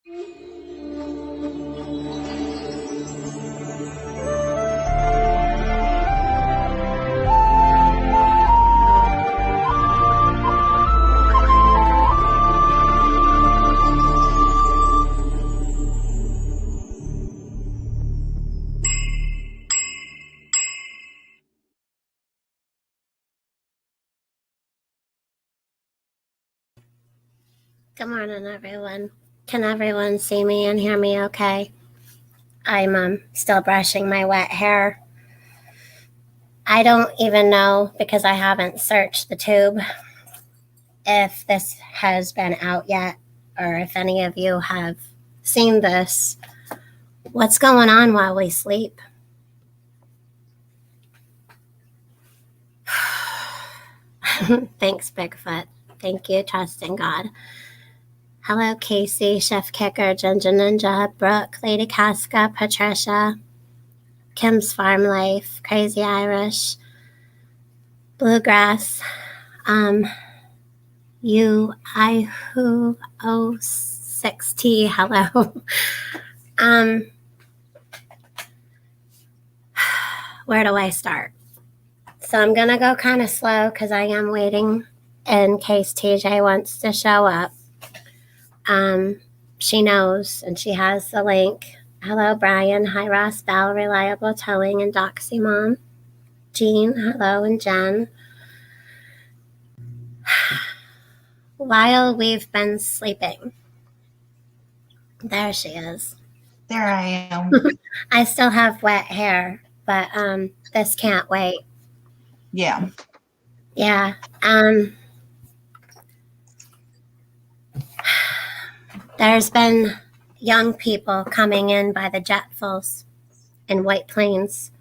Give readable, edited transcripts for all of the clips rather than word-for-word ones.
Good morning, everyone. Can everyone see me and hear me okay? I'm still brushing my wet hair. I don't even know, because I haven't searched the tube, if this has been out yet or if any of you have seen this. What's going on while we sleep? Thanks, Bigfoot. Thank you, trusting God. Hello, Casey, Chef Kicker, Ginger Ninja, Brooke, Lady Casca, Patricia, Kim's Farm Life, Crazy Irish, Bluegrass, U-I-Who-O-6T, hello. Where do I start? So I'm going to go kind of slow because I am waiting in case TJ wants to show up. She knows, and she has the link. Hello, Brian. Hi, Ross Bell, Reliable Towing, and Doxy Mom. Jean, hello, and Jen. While we've been sleeping, there she is. There I am. I still have wet hair, but this can't wait. Yeah. Yeah. There's been young people coming in by the jetfuls in White Plains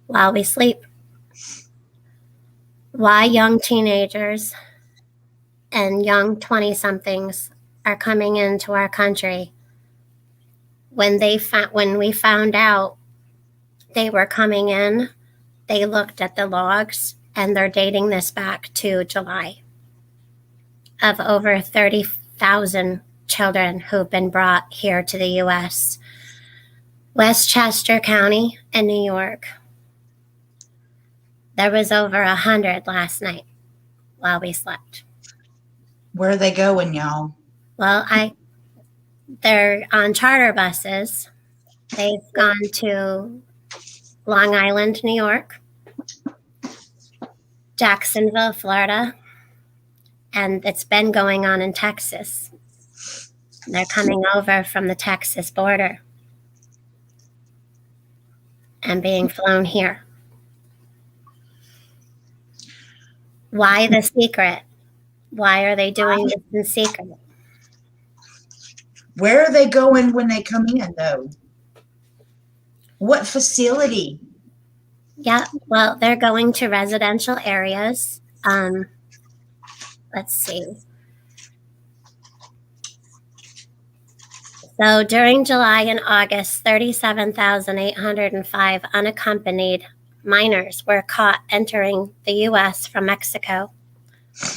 while we sleep. Why young teenagers and young 20-somethings are coming into our country? When we found out they were coming in, they looked at the logs, and they're dating this back to July, of over 30,000 children who've been brought here to the U.S. Westchester County in New York. There was over 100 last night while we slept. Where are they going, y'all? Well, they're on charter buses. They've gone to Long Island, New York, Jacksonville, Florida, and it's been going on in Texas. They're coming over from the Texas border and being flown here. Why the secret? Why are they doing this in secret? Where are they going when they come in, though? What facility? Yeah, well, they're going to residential areas. Let's see. So during July and August, 37,805 unaccompanied minors were caught entering the U.S. from Mexico.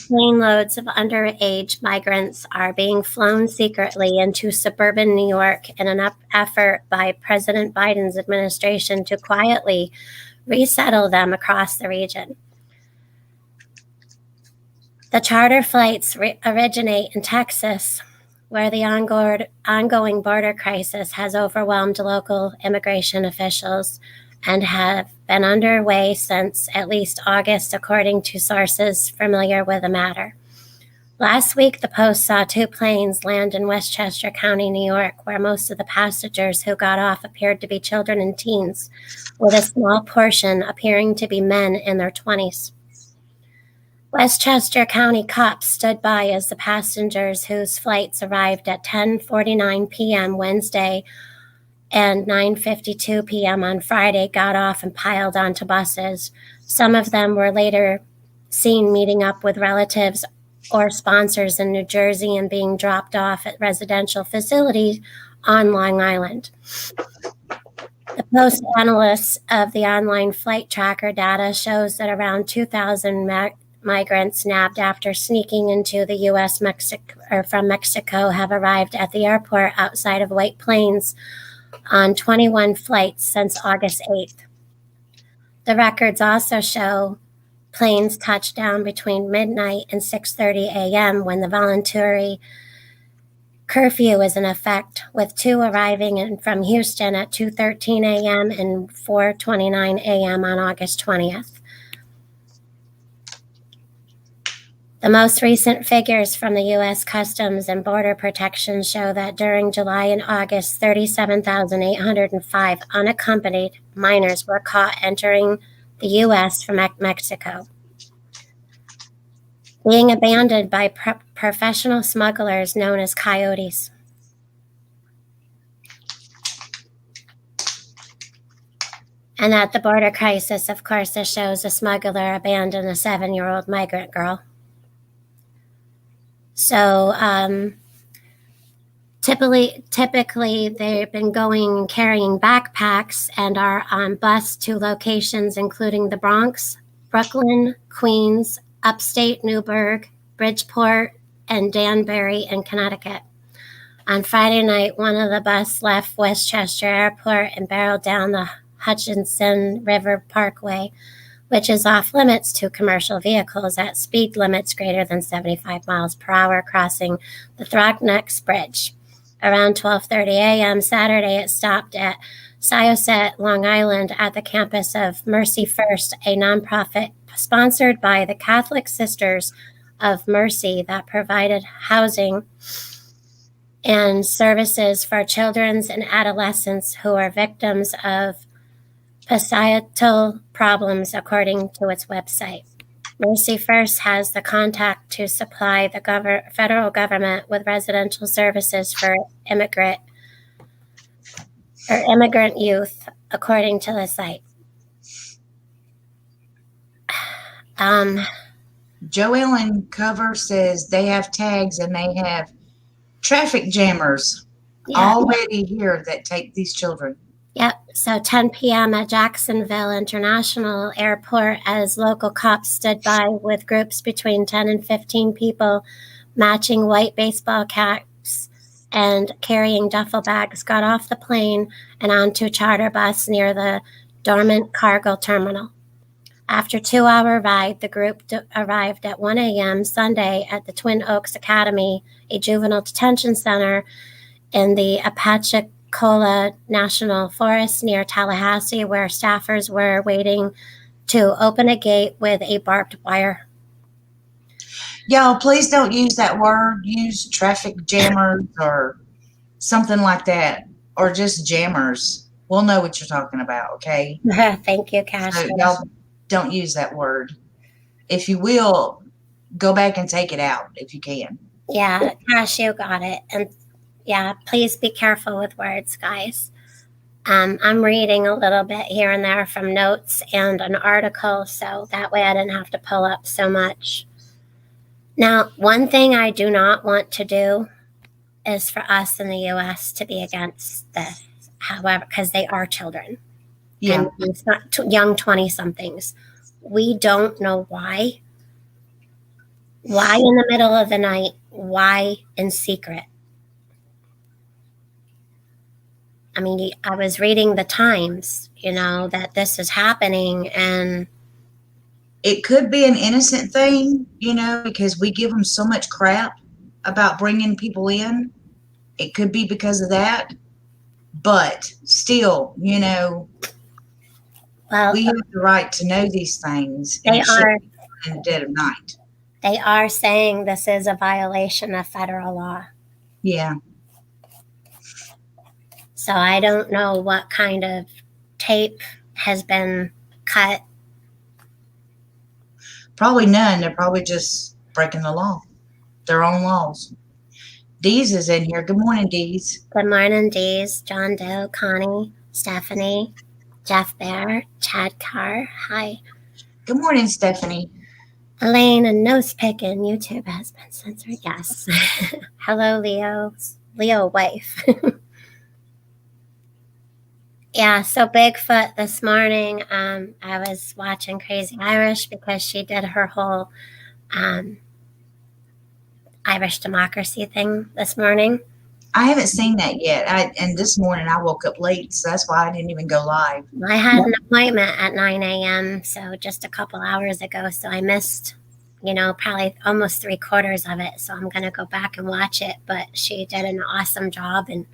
Plane loads of underage migrants are being flown secretly into suburban New York in an effort by President Biden's administration to quietly resettle them across the region. The charter flights originate in Texas, where the ongoing border crisis has overwhelmed local immigration officials and have been underway since at least August, according to sources familiar with the matter. Last week, the Post saw 2 planes land in Westchester County, New York, where most of the passengers who got off appeared to be children and teens, with a small portion appearing to be men in their 20s. Westchester County cops stood by as the passengers whose flights arrived at 10:49 p.m. Wednesday and 9:52 p.m. on Friday got off and piled onto buses. Some of them were later seen meeting up with relatives or sponsors in New Jersey and being dropped off at residential facilities on Long Island. The Post analysis of the online flight tracker data shows that around 2,000 migrants nabbed after sneaking into the U.S. from Mexico have arrived at the airport outside of White Plains on 21 flights since August 8th. The records also show planes touched down between midnight and 6:30 a.m. when the voluntary curfew is in effect, with 2 arriving from Houston at 2:13 a.m. and 4:29 a.m. on August 20th. The most recent figures from the U.S. Customs and Border Protection show that during July and August, 37,805 unaccompanied minors were caught entering the U.S. from Mexico, being abandoned by professional smugglers known as coyotes. And at the border crisis, of course, this shows a smuggler abandoned a 7-year-old migrant girl. So typically they've been carrying backpacks and are on bus to locations including the Bronx, Brooklyn, Queens, upstate Newburgh, Bridgeport, and Danbury in Connecticut. On Friday night, one of the buses left Westchester Airport and barreled down the Hutchinson River Parkway, which is off limits to commercial vehicles at speed limits greater than 75 miles per hour, crossing the Thrognecks Bridge. Around 12:30 a.m. Saturday, it stopped at Syosset, Long Island, at the campus of Mercy First, a nonprofit sponsored by the Catholic Sisters of Mercy that provided housing and services for children and adolescents who are victims of societal problems, according to its website. Mercy First has the contact to supply the federal government with residential services for immigrant youth, according to the site. Joellen Cover says they have tags and they have traffic jammers already here that take these children. Yep. So 10 p.m. at Jacksonville International Airport, as local cops stood by with groups between 10 and 15 people matching white baseball caps and carrying duffel bags, got off the plane and onto a charter bus near the Dormant Cargo Terminal. After a 2-hour ride, the group arrived at 1 a.m. Sunday at the Twin Oaks Academy, a juvenile detention center in the Apalachicola National Forest near Tallahassee, where staffers were waiting to open a gate with a barbed wire. Y'all, please don't use that word. Use traffic jammers or something like that, or just jammers. We'll know what you're talking about, okay? Thank you, Cash. So y'all don't use that word. If you will, go back and take it out if you can. Yeah, Cash, you got it. And yeah, please be careful with words, guys. I'm reading a little bit here and there from notes and an article, so that way I didn't have to pull up so much. Now, one thing I do not want to do is for us in the U.S. to be against this, however, because they are children. Yeah. And it's not young 20-somethings. We don't know why. Why in the middle of the night? Why in secret? I mean, I was reading the Times, that this is happening, and it could be an innocent thing, because we give them so much crap about bringing people in. It could be because of that, but still, well, we have the right to know these things. They are in the dead of night. They are saying this is a violation of federal law. Yeah. So I don't know what kind of tape has been cut. Probably none. They're probably just breaking the law, their own laws. Deez is in here. Good morning, Deez. Good morning, Deez. John Doe, Connie, Stephanie, Jeff Bear, Chad Carr. Hi. Good morning, Stephanie. Elaine and Nose Picking. YouTube has been censored. Yes. Hello, Leo wife. Yeah, so Bigfoot this morning, I was watching Crazy Irish because she did her whole um, Irish democracy thing this morning. I haven't seen that yet. And this morning I woke up late, so that's why I didn't even go live. I had an appointment at 9 a.m., so just a couple hours ago, so I missed, probably almost three-quarters of it, so I'm going to go back and watch it, but she did an awesome job, and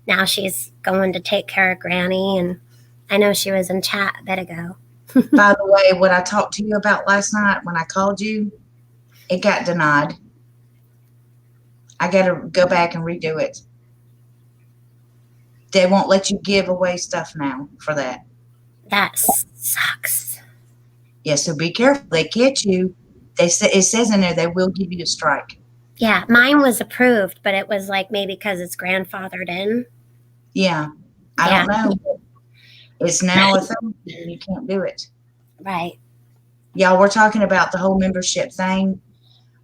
now she's going to take care of Granny, and I know she was in chat a bit ago. By the way, what I talked to you about last night when I called you, it got denied. I got to go back and redo it. They won't let you give away stuff now for that. That sucks. Yeah, so be careful. They catch you. It says in there they will give you a strike. Yeah, mine was approved, but it was like maybe because it's grandfathered in. Yeah, I don't know. It's now a thing. You can't do it. Right. Y'all, we're talking about the whole membership thing.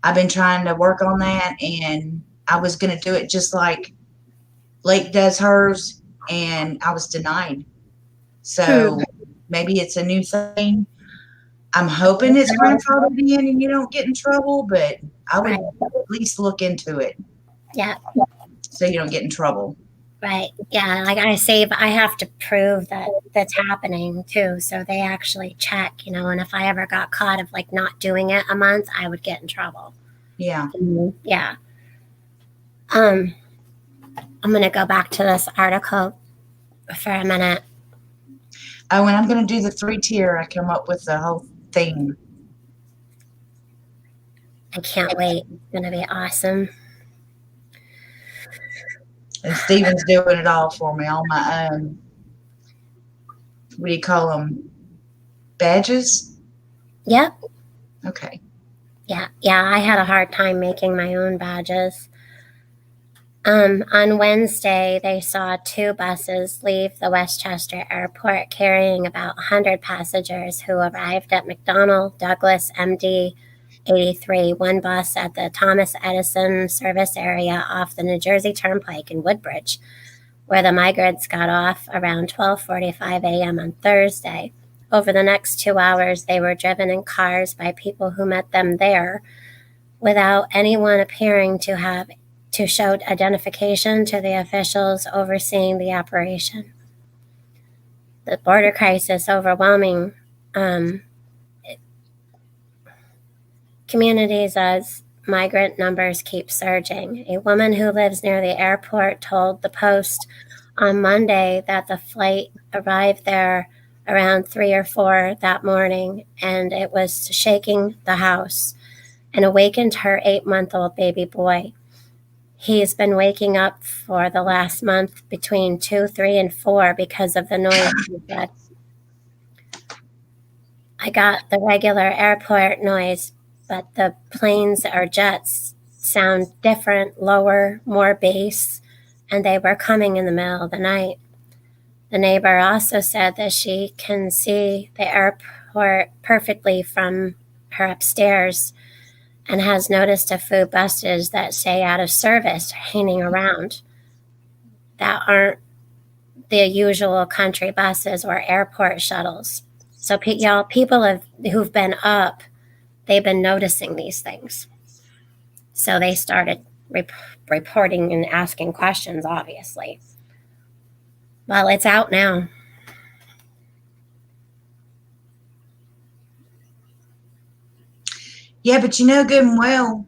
I've been trying to work on that, and I was going to do it just like Lake does hers, and I was denied. So maybe it's a new thing. I'm hoping it's grandfathered in and you don't get in trouble, but I would at least look into it. Yeah. So you don't get in trouble. Right. Yeah. Like I have to prove that that's happening too. So they actually check, and if I ever got caught of like not doing it a month, I would get in trouble. Yeah. Yeah. I'm going to go back to this article for a minute. Oh, and I'm going to do the 3-tier. I come up with the whole thing. I can't wait. It's going to be awesome. And Steven's doing it all for me, all my what do you call them? Badges? Yep. Okay. Yeah. I had a hard time making my own badges. On Wednesday, they saw 2 buses leave the Westchester Airport carrying about 100 passengers who arrived at McDonnell Douglas MD 83, one bus at the Thomas Edison service area off the New Jersey Turnpike in Woodbridge, where the migrants got off around 12:45 a.m. on Thursday. Over the next 2 hours, they were driven in cars by people who met them there without anyone appearing to show identification to the officials overseeing the operation. The border crisis overwhelming communities as migrant numbers keep surging. A woman who lives near the airport told the Post on Monday that the flight arrived there around 3 or 4 that morning, and it was shaking the house and awakened her 8-month-old baby boy. He's been waking up for the last month between 2, 3, and 4 because of the noise he said. I got the regular airport noise, but the planes or jets sound different, lower, more bass, and they were coming in the middle of the night. The neighbor also said that she can see the airport perfectly from her upstairs and has noticed a few buses that say out of service hanging around that aren't the usual country buses or airport shuttles. So people who've been up, they've been noticing these things. So they started reporting and asking questions, obviously. Well, it's out now. Yeah, but good and well,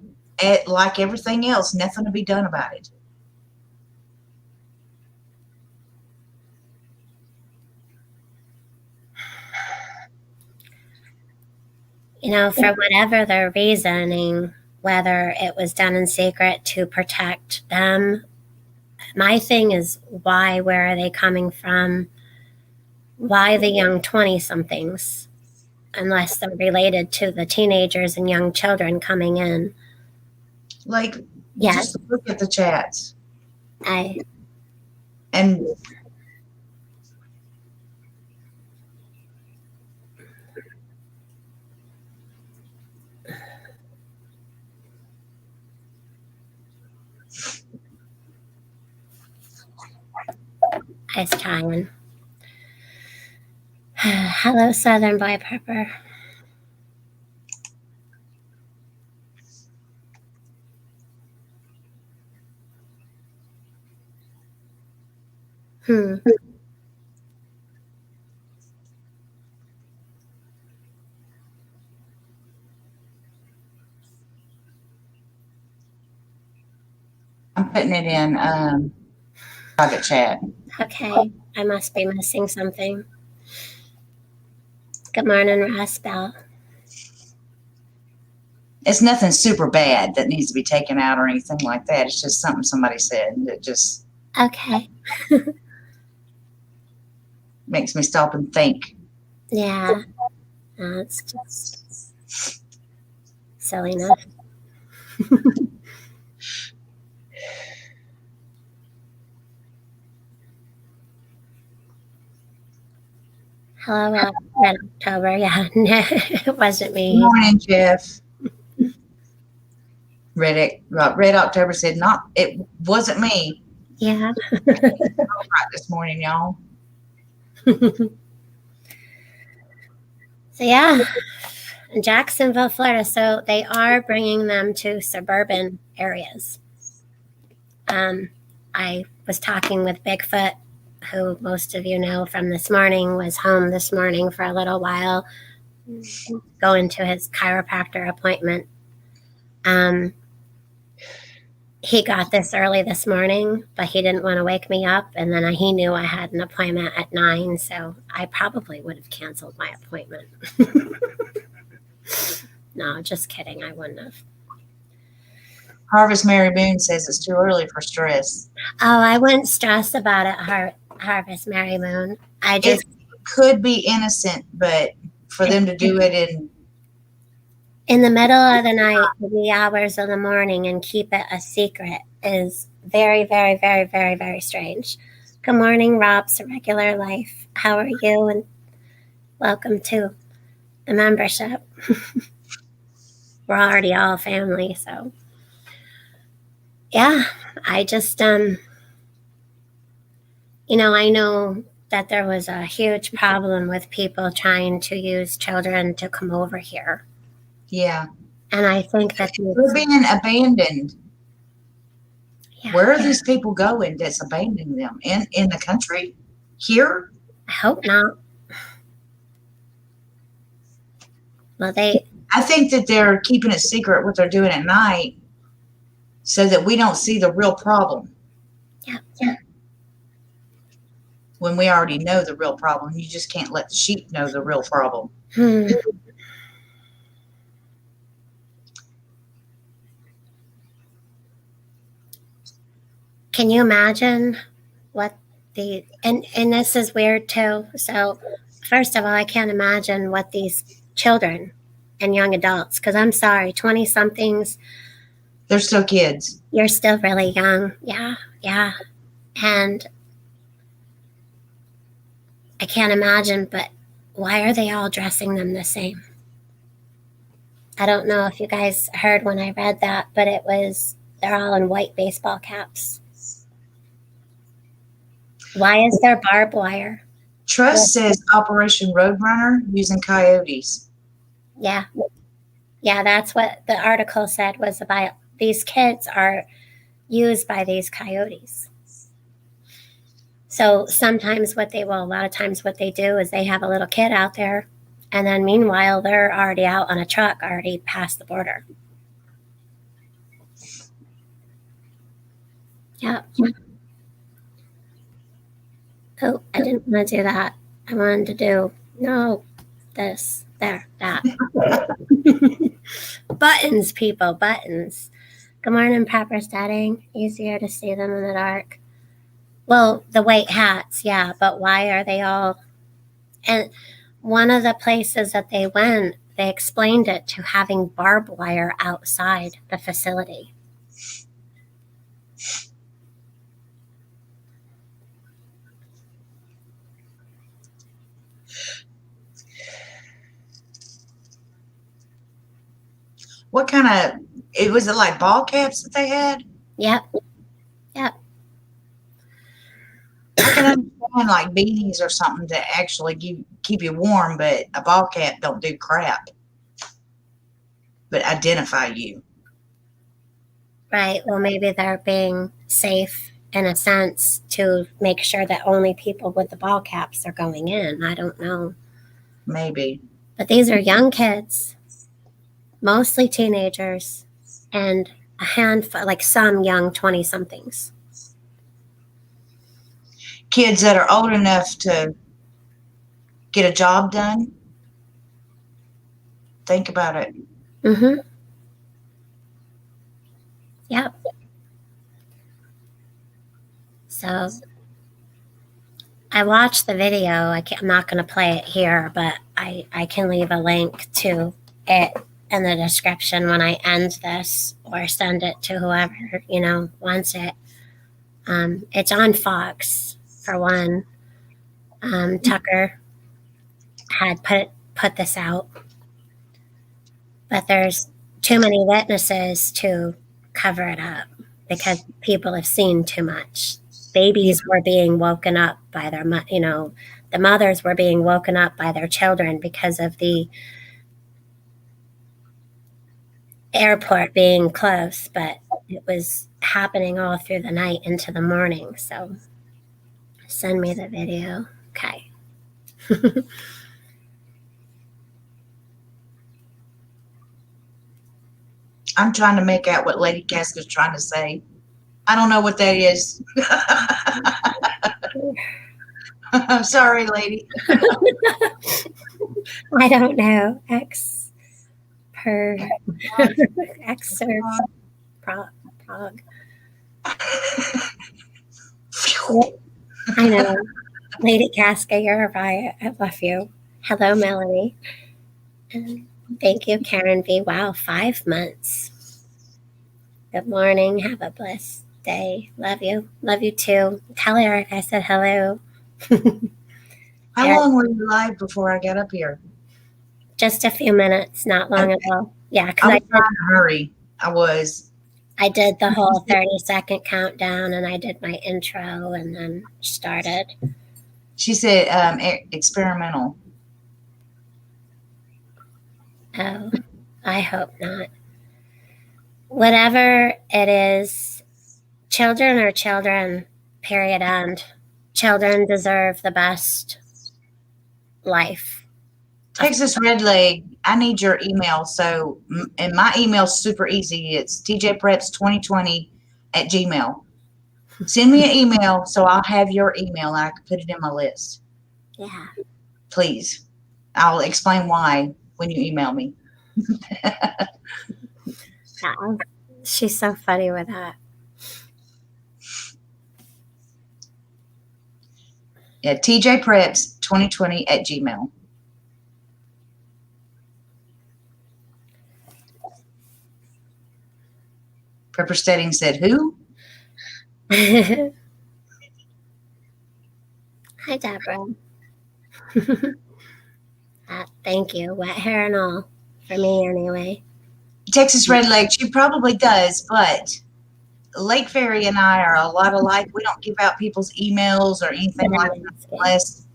like everything else, nothing to be done about it. For whatever their reasoning, whether it was done in secret to protect them, my thing is why, where are they coming from? Why the young 20-somethings? Unless they're related to the teenagers and young children coming in. Like, just look at the chats. And I was trying. Hello, Southern Boy Pepper. I'm putting it in private chat. Okay, I must be missing something. Good morning, Ross Bell. It's nothing super bad that needs to be taken out or anything like that. It's just something somebody said that just Okay, makes me stop and think. yeah, it's just silliness. Hello, Red October. Yeah, no, it wasn't Good me. morning, Jeff. Red October said, "Not it wasn't me." Yeah. Right this morning, y'all. So yeah, Jacksonville, Florida. So they are bringing them to suburban areas. I was talking with Bigfoot, who most of you know from this morning, was home this morning for a little while, going to his chiropractor appointment. He got this early this morning, but he didn't want to wake me up. And then he knew I had an appointment at 9, so I probably would have canceled my appointment. No, just kidding. I wouldn't have. Harvest Mary Moon says it's too early for stress. Oh, I wouldn't stress about it, Harvest Mary Moon. I just It could be innocent, but for them to do it in the middle of the night, the wee hours of the morning, and keep it a secret is very, very, very, very, very strange. Good morning, Rob's Regular Life. How are you? And welcome to the membership. We're already all family, so yeah, I just I know that there was a huge problem with people trying to use children to come over here. yeah. And I think that We're being abandoned. yeah, Where are these people going that's abandoning them? In the country? Here? I hope not. Well, I think that they're keeping it secret what they're doing at night so that we don't see the real problem. yeah. When we already know the real problem. You just can't let the sheep know the real problem. Can you imagine what and this is weird too. So first of all, I can't imagine what these children and young adults, because I'm sorry, 20 somethings, They're still kids. you're still really young. Yeah. And I can't imagine, but why are they all dressing them the same? I don't know if you guys heard when I read that, but they're all in white baseball caps. Why is there barbed wire? Trust says Operation Roadrunner using coyotes. Yeah, that's what the article said, was about these kids are used by these coyotes. So sometimes a lot of times what they do is they have a little kid out there, and then meanwhile they're already out on a truck, already past the border. Yeah. Oh, I didn't want to do that. I wanted to do this, there, that. Buttons, people, buttons. Good morning, Pepper Setting. Easier to see them in the dark. Well, the white hats, yeah, but why are they all? And one of the places that they went, they explained it to having barbed wire outside the facility. What kind of, was it like ball caps that they had? Yep. I can understand like beanies or something to actually keep you warm, but a ball cap don't do crap. But identify you. Right. Well, maybe they're being safe in a sense to make sure that only people with the ball caps are going in. I don't know. Maybe. But these are young kids, mostly teenagers, and a handful, like some young 20 somethings. Kids that are old enough to get a job done. Think about it. Mm-hmm. Yep. So I watched the video. I'm not going to play it here, but I can leave a link to it in the description when I end this, or send it to whoever, wants it. It's on Fox, for one. Tucker had put this out. But there's too many witnesses to cover it up because people have seen too much. Babies were being woken up by the mothers were being woken up by their children because of the airport being close, but it was happening all through the night into the morning. So send me the video. Okay. I'm trying to make out what Lady Casca's trying to say. I don't know what that is. I'm sorry, lady. I don't know. Prog. I know. Lady Casca, you're a riot. I love you. Hello, Melanie. And thank you, Karen V. Wow, 5 months. Good morning. Have a blessed day. Love you. Love you too. Tell Eric I said hello. How long were you live before I got up here? Just a few minutes, not long at all. Yeah, because I was trying to hurry. I did the whole 30-second countdown, and I did my intro and then started. She said experimental. Oh, I hope not. Whatever it is, children are children, period, end. Children deserve the best life. Texas Red Leg, I need your email. So, and my email's super easy. It's tjpreps2020@gmail. Send me an email so I'll have your email and I can put it in my list. Yeah. Please. I'll explain why when you email me. She's so funny with that. Yeah, tjpreps2020@gmail. Pepper Stedding said, who? Hi, Deborah. Thank you. Wet hair and all. For me, anyway. Texas Red Leg, she probably does, but Lake Fairy and I are a lot alike. We don't give out people's emails or anything like that unless,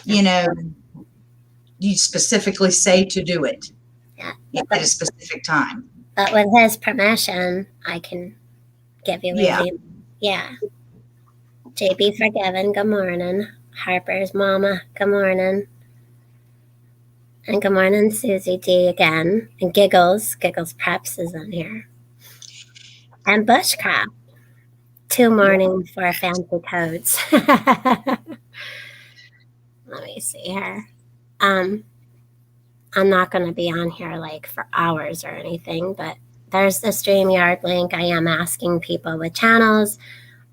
you specifically say to do it. Yeah. At a specific time. But with his permission, I can give you his email. Yeah. JB Forgiven, good morning. Harper's mama, good morning. And good morning, Susie D again. And Giggles Preps is in here. And Bushcraft. 2 morning for fancy codes. Let me see here. I'm not going to be on here like for hours or anything, but there's the StreamYard link. I am asking people with channels.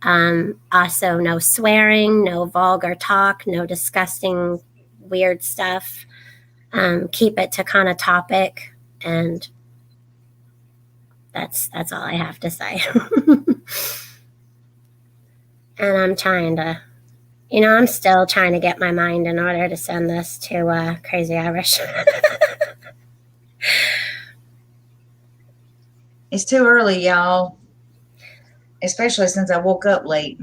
Also, no swearing, no vulgar talk, no disgusting, weird stuff. Keep it to kind of topic, and that's all I have to say. And I'm trying to, I'm still trying to get my mind in order to send this to Crazy Irish. It's too early, y'all. Especially since I woke up late.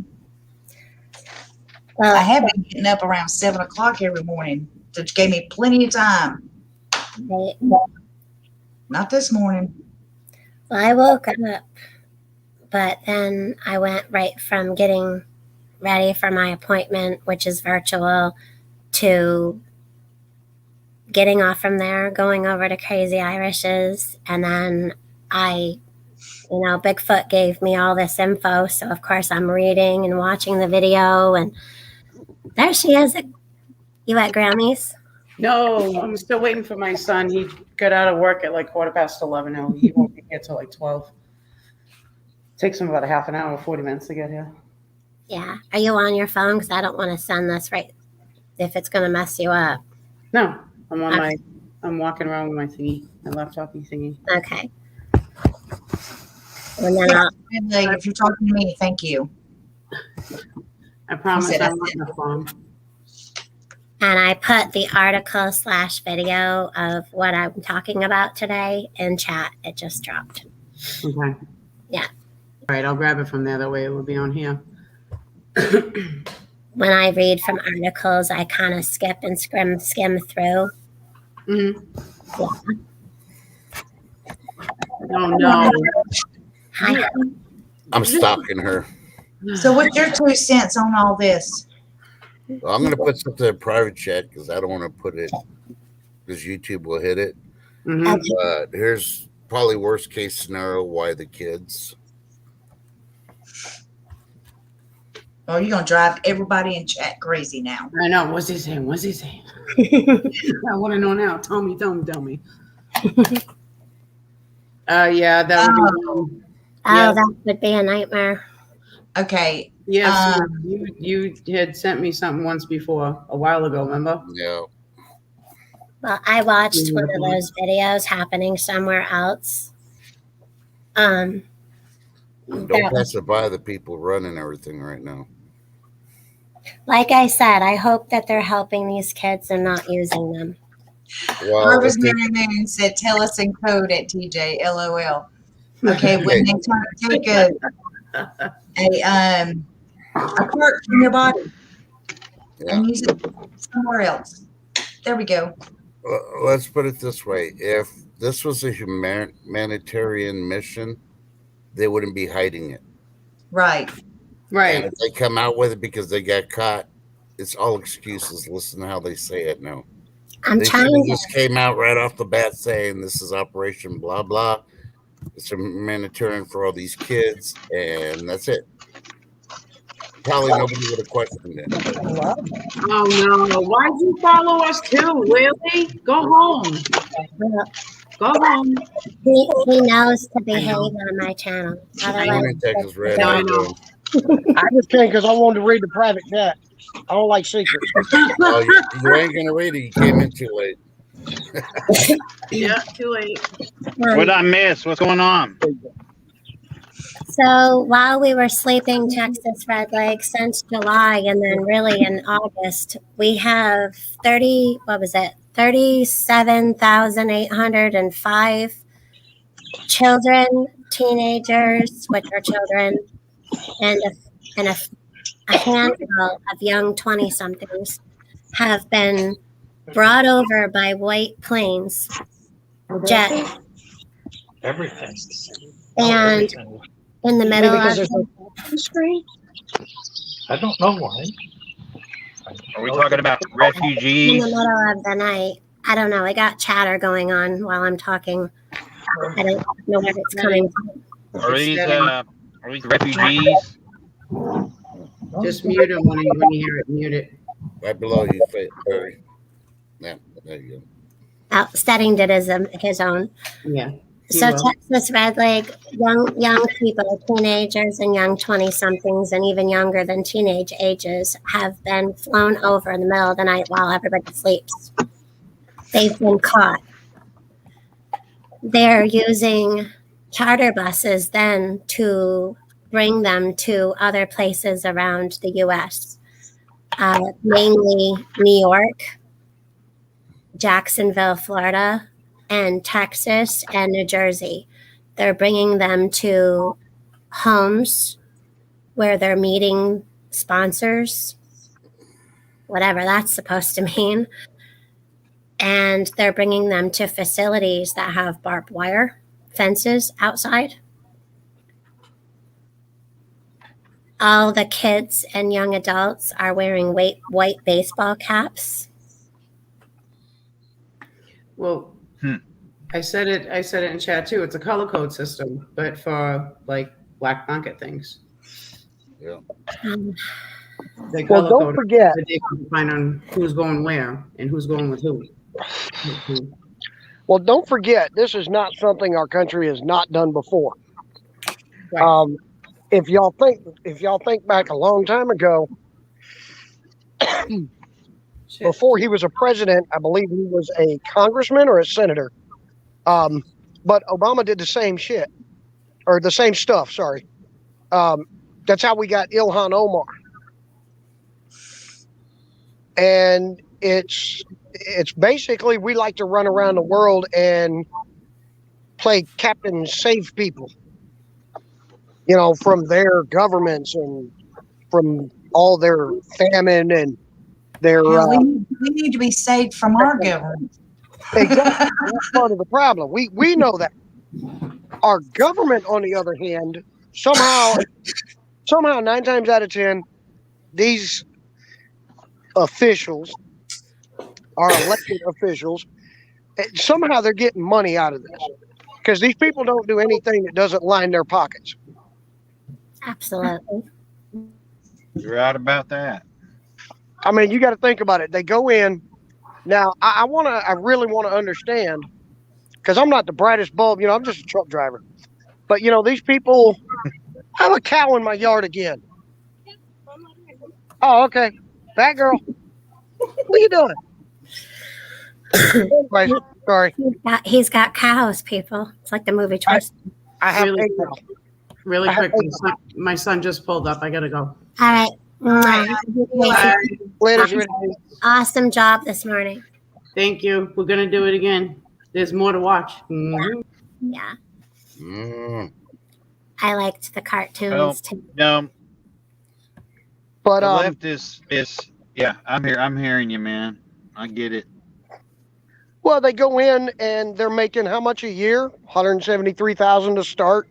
I Well, have been getting up around 7 o'clock every morning, which gave me plenty of time. right. Not this morning. Well, I woke up, but then I went right from getting ready for my appointment, which is virtual, to getting off from there, going over to Crazy Irish's, and then Bigfoot gave me all this info, so of course I'm reading and watching the video, and there she is. You at Grammys? No, I'm still waiting for my son. He got out of work at like 11:15. No, he won't be here till like 12. Takes him about a half an hour, 40 minutes to get here. Yeah. Are you on your phone? Because I don't want to send this right if it's going to mess you up. No, I'm walking around with my thingy, my laptopy thingy. Okay. And then Yeah, like, if you're talking to me, thank you. I promise said I'm I on the phone. and I put the article / video of what I'm talking about today in chat. It just dropped. Okay. Yeah. All right, I'll grab it from there. That way it will be on here. When I read from articles, I kind of skip and skim through. Mm-hmm. Yeah. Oh, no. Hi. I'm stalking her. So what's your 2 cents on all this? Well, I'm going to put something in private chat because I don't want to put it because YouTube will hit it. Mm-hmm. But here's probably worst case scenario. Why the kids? Oh, you're going to drive everybody in chat crazy now. I know. What's he saying? I want to know now. Tell me. Yeah, that would be. Oh, Yeah. that would be a nightmare. Okay. Yes, you had sent me something once before, a while ago, remember? Yeah. Well, I watched one of those videos happening somewhere else. Don't That was- pass it by the people running everything right now. Like I said, I hope that they're helping these kids and not using them. Well, Harvest if Mary Moon said, tell us in code at TJ, LOL. Okay, when they take a part from your body yeah. and use it somewhere else. There we go. Let's put it this way. If this was a humanitarian mission, they wouldn't be hiding it. Right. And Right. if they come out with it because they got caught, it's all excuses. Listen to how they say it now. I'm They trying should have to. just came out right off the bat saying this is Operation blah blah. It's a humanitarian for all these kids, and that's it. Probably nobody would have questioned it. Oh no! Why'd you follow us too? Really? Go home. Go home. He knows to behave on my channel. Otherwise, Lunatic is red. No, I I know. know. I just came because I wanted to read the private chat. I don't like secrets. Well, you ain't gonna read it. You came in too late. Yeah, too late. What I miss? What's going on? So while we were sleeping, Texas Red Lake since July, and then really in August, we have 37,805 children, teenagers, which are children, and a handful of young 20-somethings have been brought over by white planes, jet, Everything. and in the middle Because of there's no screen. I don't know why. Are we talking about in the refugees? middle of the night. I don't know. I got chatter going on while I'm talking. I don't know where it's coming from. Are these refugees? Just mute him when you hear it. Mute it. Right below you, Barry. Yeah, there you go. Stedding did his own. Yeah. he So will. Texas Red Lake, young people, teenagers and young 20-somethings and even younger than teenage ages have been flown over in the middle of the night while everybody sleeps. They've been caught. They're using charter buses then to bring them to other places around the U.S., mainly New York, Jacksonville, Florida, and Texas and New Jersey. They're bringing them to homes where they're meeting sponsors whatever that's supposed to mean. And they're bringing them to facilities that have barbed wire fences outside. All the kids and young adults are wearing white baseball caps. Well, Hmm. I said it in chat too. It's a color code system, but for like black market things. Yeah. Um, They Well, color don't code forget. so they can find on who's going where and who's going with who. Well, don't forget. This is not something our country has not done before. Right. If y'all think back a long time ago, Shit. before he was a president, I believe he was a congressman or a senator. But Obama did the same shit, or the same stuff. Sorry. That's how we got Ilhan Omar. And it's basically, we like to run around the world and play Captain Save People, from their governments and from all their famine and their Yeah, we need to be saved from our government. exactly. That's part of the problem. We know that. Our government, on the other hand, somehow 9 times out of 10, these officials are elected officials. Somehow they're getting money out of this because these people don't do anything that doesn't line their pockets. absolutely. You're right about that. I mean, you got to think about it. They go in. Now, I really want to understand, because I'm not the brightest bulb. I'm just a truck driver. But these people. I have a cow in my yard again. Oh, okay. That girl. What are you doing? Anyway, sorry. He's got cows, people. It's like the movie Trust. I have Really a cow. Really quick, my son just pulled up. I gotta go. All right. Mwah. Later, sweetie. Awesome job this morning. Thank you. We're gonna do it again. There's more to watch. Mhm. Yeah. Mm. I liked the cartoons Well, too. No, But the left is yeah. I'm hearing you, man. I get it. well, they go in and they're making how much a year? $173,000 to start.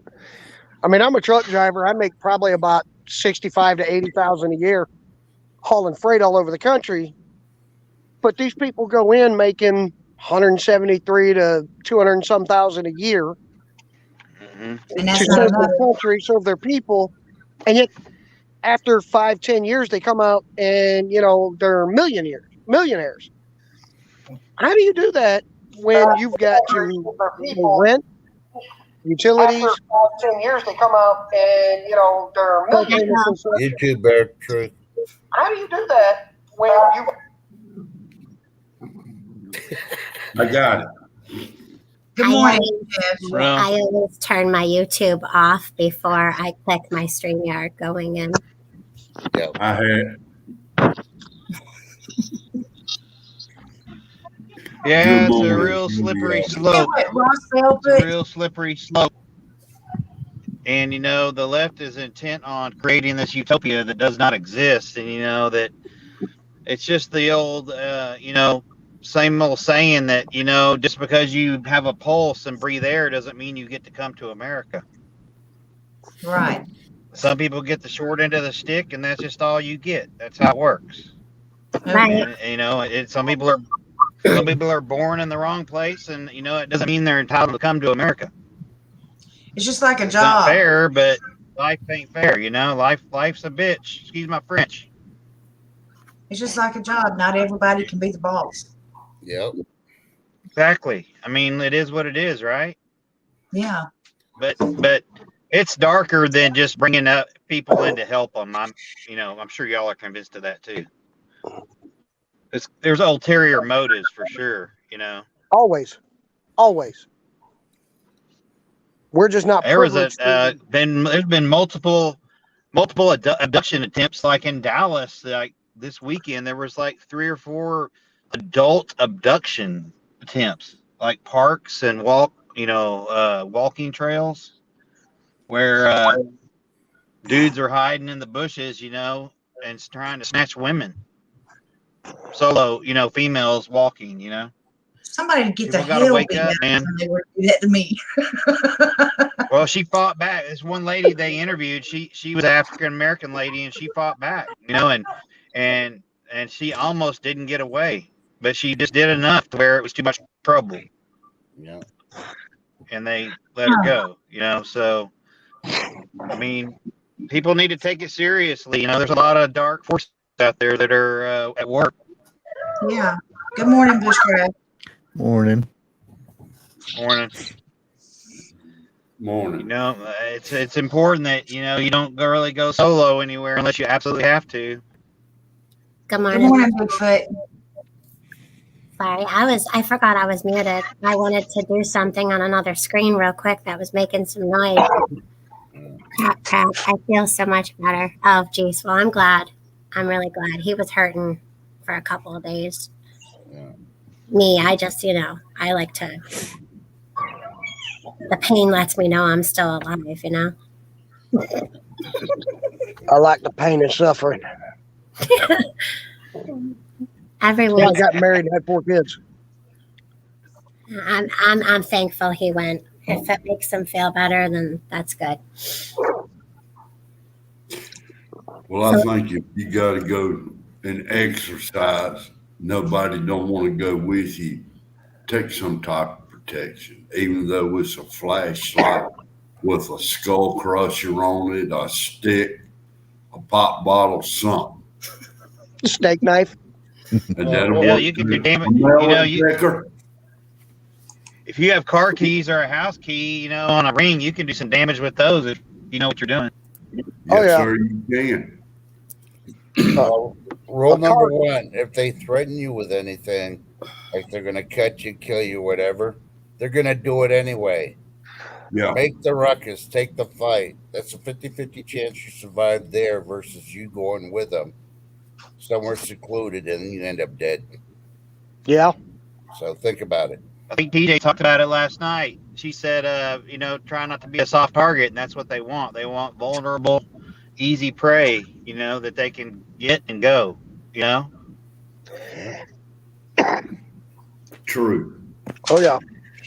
I mean, I'm a truck driver. I make probably about 65 to 80,000 a year, hauling freight all over the country. But these people go in making 173 to 200 and some thousand a year Hmm. And to that's serve not their country, serve their people, and yet after 5-10 years they come out and they're millionaires. How do you do that when you've got to rent, utilities? After 5-10 years they come out and they're millionaires. You too, Bear Truth. How do you do that when you? I got it. Good I morning, always- Jeff. Well, I always turn my YouTube off before I click my StreamYard going in. I had. yeah, Good it's a morning. real slippery You slope. get what Ross Bell It's a put? real slippery slope. And the left is intent on creating this utopia that does not exist. And that it's just the old same old saying that, just because you have a pulse and breathe air doesn't mean you get to come to America. Right. Some people get the short end of the stick, and that's just all you get. That's how it works. Right. And some people are born in the wrong place, and it doesn't mean they're entitled to come to America. It's just like a It's not job. fair, but life ain't fair. Life's a bitch. Excuse my French. It's just like a job. Not everybody can be the boss. Yep. Exactly. I mean, it is what it is, right? Yeah. But it's darker than just bringing up people in to help them. I'm sure y'all are convinced of that too. There's ulterior motives for sure. Always. We're just not privileged. There's been multiple abduction attempts, like in Dallas. Like this weekend, there was like 3 or 4 adult abduction attempts, like parks and walking trails, where dudes are hiding in the bushes, and trying to snatch women. solo, females walking, Somebody get the People gotta hell wake beat up, out man. when they would do that to me. Well, she fought back. This one lady they interviewed, she was an African American lady, and she fought back, and she almost didn't get away, but she just did enough to where it was too much trouble, Yeah. and they let her go. So I mean, people need to take it seriously. There's a lot of dark forces out there that are at work. Yeah. Good morning, Bushcraft. Morning. Morning. Morning. It's important that you don't really go solo anywhere unless you absolutely have to. Good Good morning. morning, Bigfoot. Sorry, I forgot I was muted. I wanted to do something on another screen real quick that was making some noise. Crap. I feel so much better. Oh, geez. Well, I'm glad. I'm really glad. He was hurting for a couple of days. Yeah. Me, I just, I like to. The pain lets me know I'm still alive, I like the pain and suffering. Every So week, I got married and had 4 kids. I'm thankful he went. If it makes him feel better, then that's good. Well, I think if you got to go and exercise, nobody don't want to go with you. Take some type of protection, even though it's a flashlight with a skull crusher on it, a stick, a pop bottle, something. Steak knife. And that'll Yeah, work you can too. do damage. A metal detector. If you have car keys or a house key, on a ring, you can do some damage with those if you know what you're doing. Yes, Oh, yeah. sir, you can. Rule number one, if they threaten you with anything, like they're going to cut you, kill you, whatever, they're going to do it anyway. Yeah. Make the ruckus, take the fight. That's a 50-50 chance you survive there versus you going with them somewhere secluded and you end up dead. Yeah. So think about it. I think TJ talked about it last night. She said, try not to be a soft target, and that's what they want. They want vulnerable, easy prey, that they can get and go, True. Oh, yeah.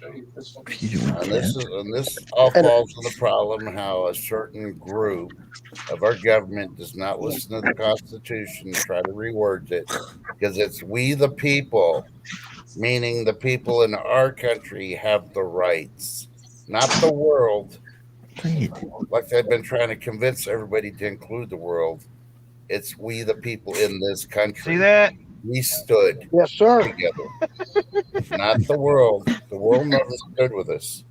And this all falls on the problem how a certain group of our government does not listen to the Constitution, try to reword it, because it's we the people, meaning the people in our country have the rights, not the world. Like they've been trying to convince everybody to include the world. It's we the people in this country. See that? We stood Yes, sir. together, not the world. The world never stood with us.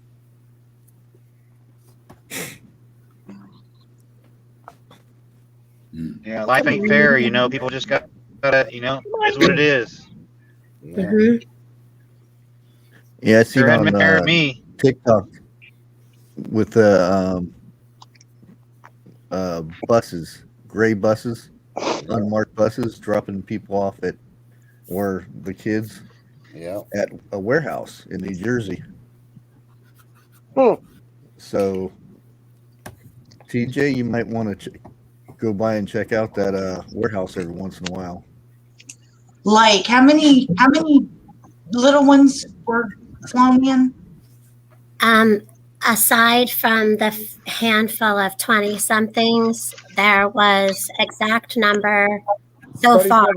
Yeah, life ain't fair, people just gotta, is what it is. Mm-hmm. Yeah, I seen Sure hadn't on married me. TikTok with the buses, gray buses, unmarked buses, dropping people off at where the kids Yeah. at a warehouse in New Jersey. Hmm. So, TJ, you might want to go by and check out that warehouse every once in a while. Like, how many little ones were flown in? Aside from the handful of 20 somethings, there was exact number so far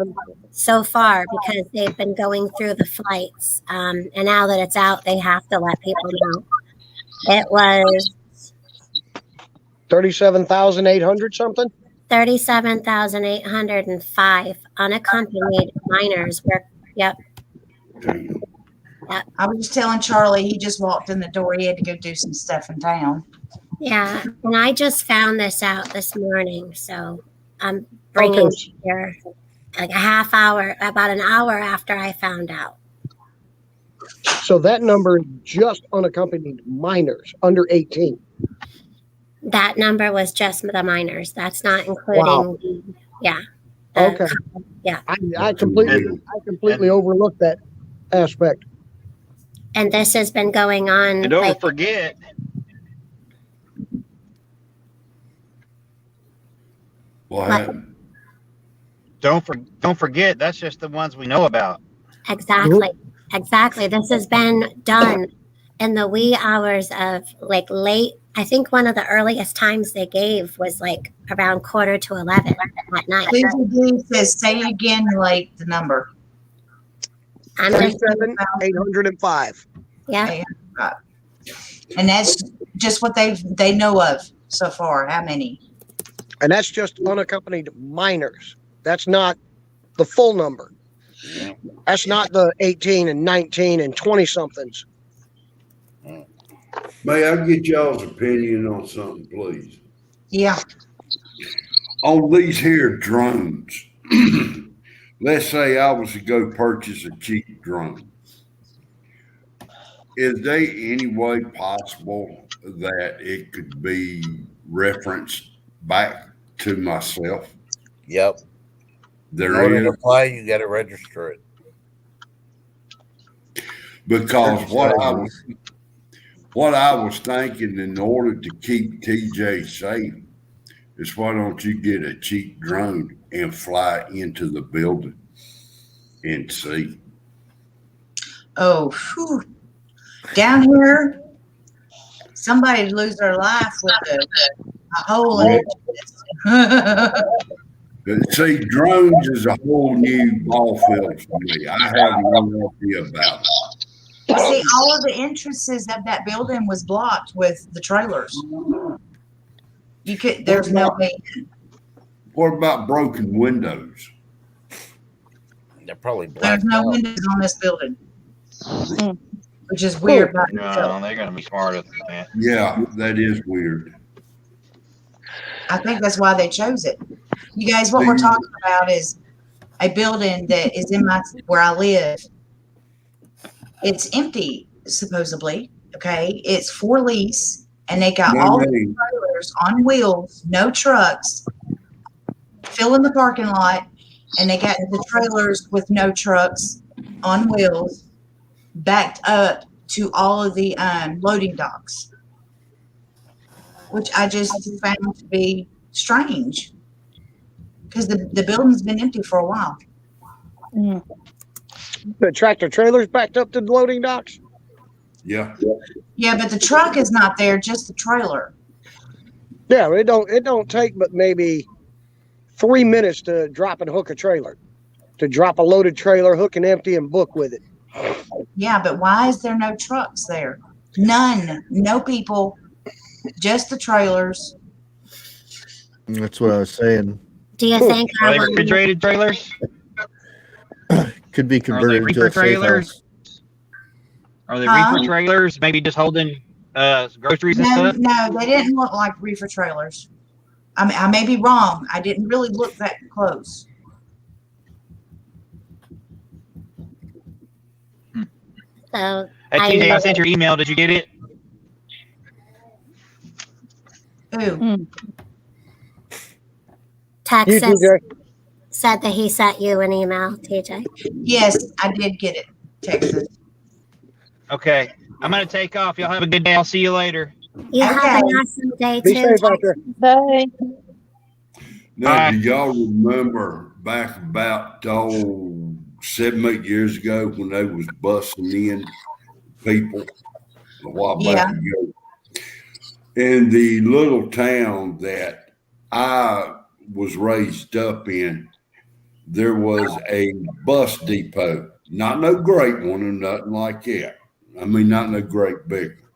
because they've been going through the flights. And now that it's out, they have to let people know. It was 37,800 something. 37,805 unaccompanied minors were, yep. I was just telling Charlie he just walked in the door. He had to go do some stuff in town. Yeah, and I just found this out this morning, so I'm bringing it here like about an hour after I found out. So that number is just unaccompanied minors under 18. That number was just the minors. That's not including Wow. Okay. Yeah. I completely overlooked that aspect. And this has been going on. And don't forget, What happened? don't forget that's just the ones we know about. Exactly. Exactly. This has been done in the wee hours of like late. I think one of the earliest times they gave was like around 10:45 at night. Susie D says, say again, like the number. I'm just, 37,805. yeah. And that's just what they know of so far. How many? And that's just unaccompanied minors. That's not the full number. Yeah. That's not the 18 and 19 and 20 somethings. May I get y'all's opinion on something, please? Yeah. On these here drones, let's say I was to go purchase a cheap drone. Is there any way possible that it could be referenced back to myself? Yep. In There order is, to play, you got to register it. because what I was thinking, in order to keep TJ safe, is why don't you get a cheap drone and fly into the building and see? Oh, whew. Down here, somebody lose their life with a hole in it. But see, drones is a whole new ball field for me. I have no idea about it. See, all of the entrances of that building was blocked with the trailers. There's no way. What about broken windows? They're probably There's blacked no out. windows on this building, which is weird. by No, itself. they're gonna be smarter than that. Yeah, that is weird. I think that's why they chose it. You guys, what we're talking about is a building that is where I live. It's empty, supposedly. Okay, it's for lease, and they got all the trailers on wheels, no trucks, filling the parking lot, and they got the trailers with no trucks on wheels, backed up to all of the loading docks, which I just found to be strange because the building's been empty for a while. The tractor trailers backed up to the loading docks. Yeah. Yeah, but the truck is not there, just the trailer. Yeah, it don't take but maybe 3 minutes to drop and hook a trailer, to drop a loaded trailer, hook and empty, and book with it. Yeah, but why is there no trucks there? None. No people. Just the trailers. That's what I was saying. Do you think Are our they one, refrigerated trailers? Could be converted reefer to a safe trailers? house. Are they Huh? reefer trailers? Maybe just holding groceries and No, stuff? no, they didn't look like reefer trailers. I may be wrong. I didn't really look that close. so Hey, TJ, I sent your email. Did you get it? Ooh, You Texas TJ. said that he sent you an email, TJ. yes, I did get it. Texas. Okay. I'm going to take off. Y'all have a good day. I'll see you later. You have Okay. an awesome day Be too. safe out there. Bye. Now, do y'all remember back about 7-8 years ago when they was busting in people a while back ago? In the little town that I was raised up in, there was a bus depot. Not no great one or nothing like that. I mean, not no great big one.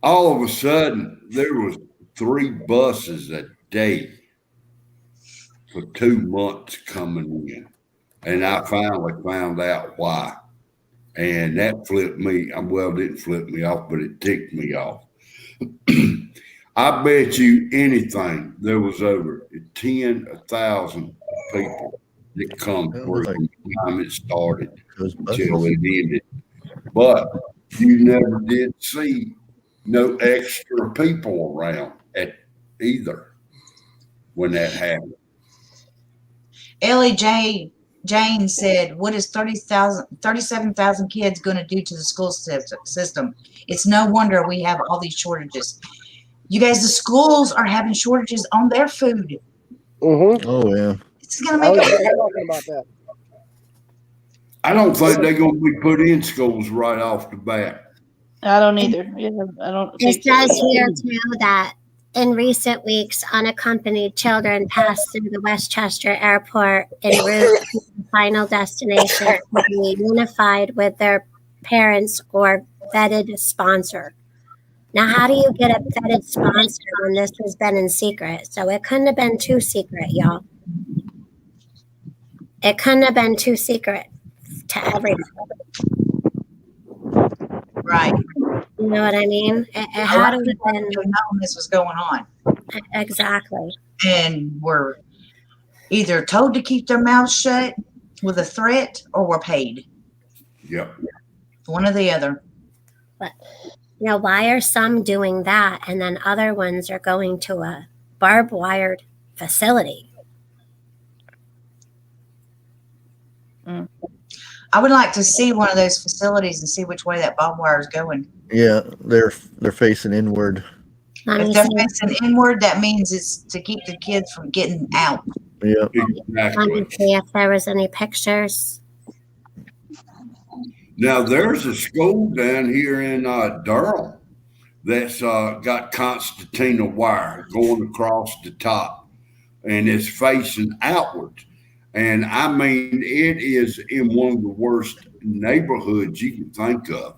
All of a sudden, there was 3 buses a day for 2 months coming in. And I finally found out why. And that flipped me. Well, it didn't flip me off, but it ticked me off. I bet you anything there was over 10,000 people that come through from the time it started Those buses. till it ended. But you never did see no extra people around at either when that happened. Ellie Jane said, what is 37,000 kids going to do to the school system? It's no wonder we have all these shortages. You guys, the schools are having shortages on their food. Mm-hmm. Oh yeah. This is gonna I make was it. just talking about that. I don't think they're gonna be put in schools right off the bat. I don't either. Yeah, I don't It think so. says here too that in recent weeks, unaccompanied children passed through the Westchester Airport en route to the final destination to be unified with their parents or vetted sponsor. Now, how do you get a vetted sponsor when this has been in secret? So it couldn't have been too secret, y'all. It couldn't have been too secret to everyone. Right. You know what I mean? It had to have been Knowing this was going on, exactly. and were either told to keep their mouths shut with a threat, or were paid. Yep. One or the other. But you know, why are some doing that and then other ones are going to a barbed wired facility? I would like to see one of those facilities and see which way that barbed wire is going. Yeah, they're facing inward. Let If me they're see, facing inward, that means it's to keep the kids from getting out. Yeah. let me Exactly. see if there was any pictures. Now there's a school down here in Durham that's got concertina wire going across the top, and it's facing outward. And I mean, it is in one of the worst neighborhoods you can think of.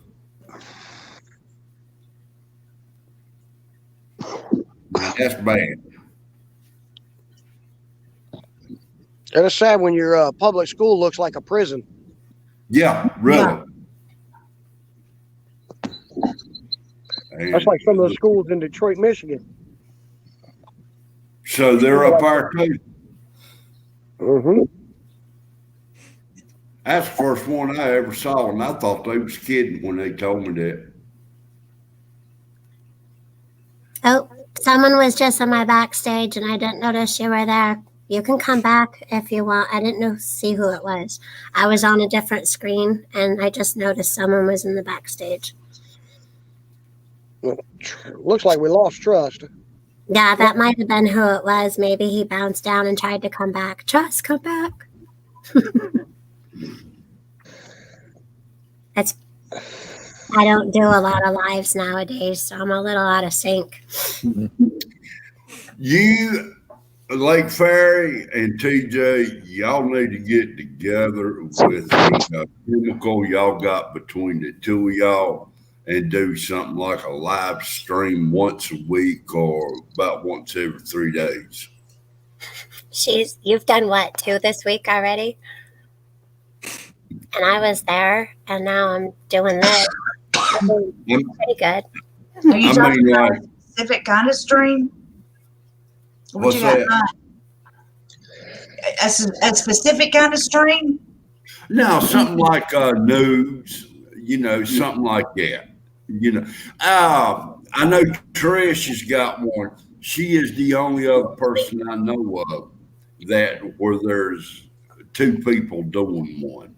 That's bad. And it's sad when your public school looks like a prison. Yeah, really. Yeah. And That's like some of the schools in Detroit, Michigan. so they're up there too. Mm-hmm. That's the first one I ever saw, and I thought they was kidding when they told me that. Oh, someone was just on my backstage and I didn't notice you were there. You can come back if you want. I didn't see who it was. I was on a different screen and I just noticed someone was in the backstage. Looks like we lost trust. Yeah, that might have been who it was. Maybe he bounced down and tried to come back. Trust, come back. I don't do a lot of lives nowadays, so I'm a little out of sync. You, Lake Ferry and TJ, y'all need to get together with the chemical y'all got between the two of y'all and do something like a live stream once a week or about once every 3 days. You've done what, 2 this week already? And I was there, and now I'm doing this. Pretty good. Are you I talking mean, about like, a specific kind of stream? What what's you got? that? A specific kind of stream? No, something like news, something like that. I know Trish has got one. She is the only other person I know of where there's 2 people doing one.